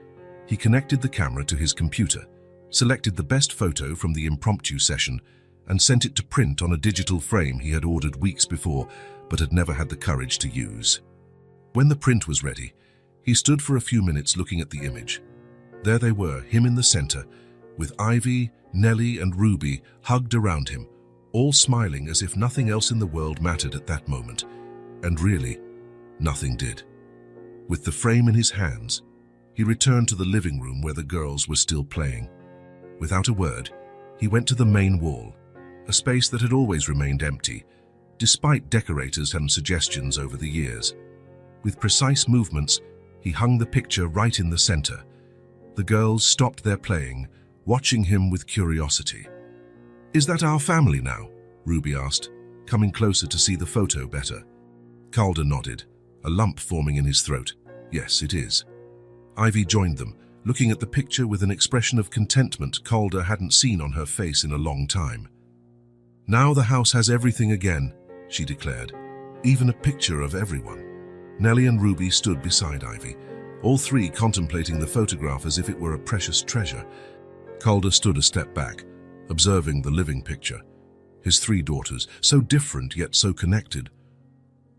He connected the camera to his computer, selected the best photo from the impromptu session, and sent it to print on a digital frame he had ordered weeks before but had never had the courage to use. When the print was ready, he stood for a few minutes looking at the image. There they were, him in the center, with Ivy, Nellie, and Ruby hugged around him, all smiling as if nothing else in the world mattered at that moment. And really, nothing did. With the frame in his hands, he returned to the living room where the girls were still playing. Without a word, he went to the main wall, a space that had always remained empty, despite decorators and suggestions over the years. With precise movements, he hung the picture right in the center. The girls stopped their playing, watching him with curiosity. "Is that our family now?" Ruby asked, coming closer to see the photo better. Calder nodded, a lump forming in his throat. "Yes, it is." Ivy joined them, looking at the picture with an expression of contentment Calder hadn't seen on her face in a long time. "Now the house has everything again," she declared, "even a picture of everyone." Nellie and Ruby stood beside Ivy, all three contemplating the photograph as if it were a precious treasure. Calder stood a step back, observing the living picture. His three daughters, so different yet so connected.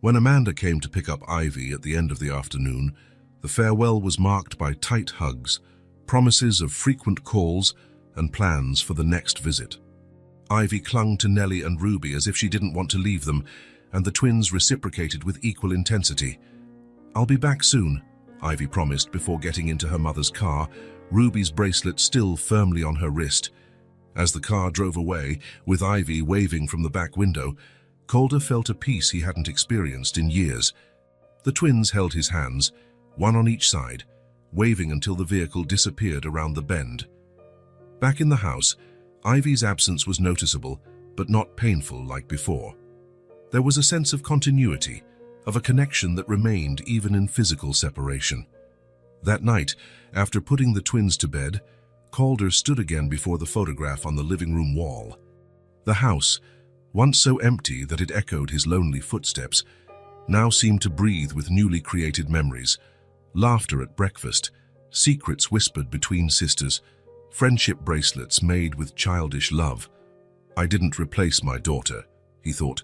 When Amanda came to pick up Ivy at the end of the afternoon, the farewell was marked by tight hugs, promises of frequent calls, and plans for the next visit. Ivy clung to Nellie and Ruby as if she didn't want to leave them, and the twins reciprocated with equal intensity. "I'll be back soon," Ivy promised before getting into her mother's car, Ruby's bracelet still firmly on her wrist. As the car drove away, with Ivy waving from the back window, Calder felt a peace he hadn't experienced in years. The twins held his hands, one on each side, waving until the vehicle disappeared around the bend. Back in the house, Ivy's absence was noticeable, but not painful like before. There was a sense of continuity, of a connection that remained even in physical separation. That night, after putting the twins to bed, Calder stood again before the photograph on the living room wall. The house, once so empty that it echoed his lonely footsteps, now seemed to breathe with newly created memories. Laughter at breakfast, secrets whispered between sisters, friendship bracelets made with childish love. I didn't replace my daughter, he thought,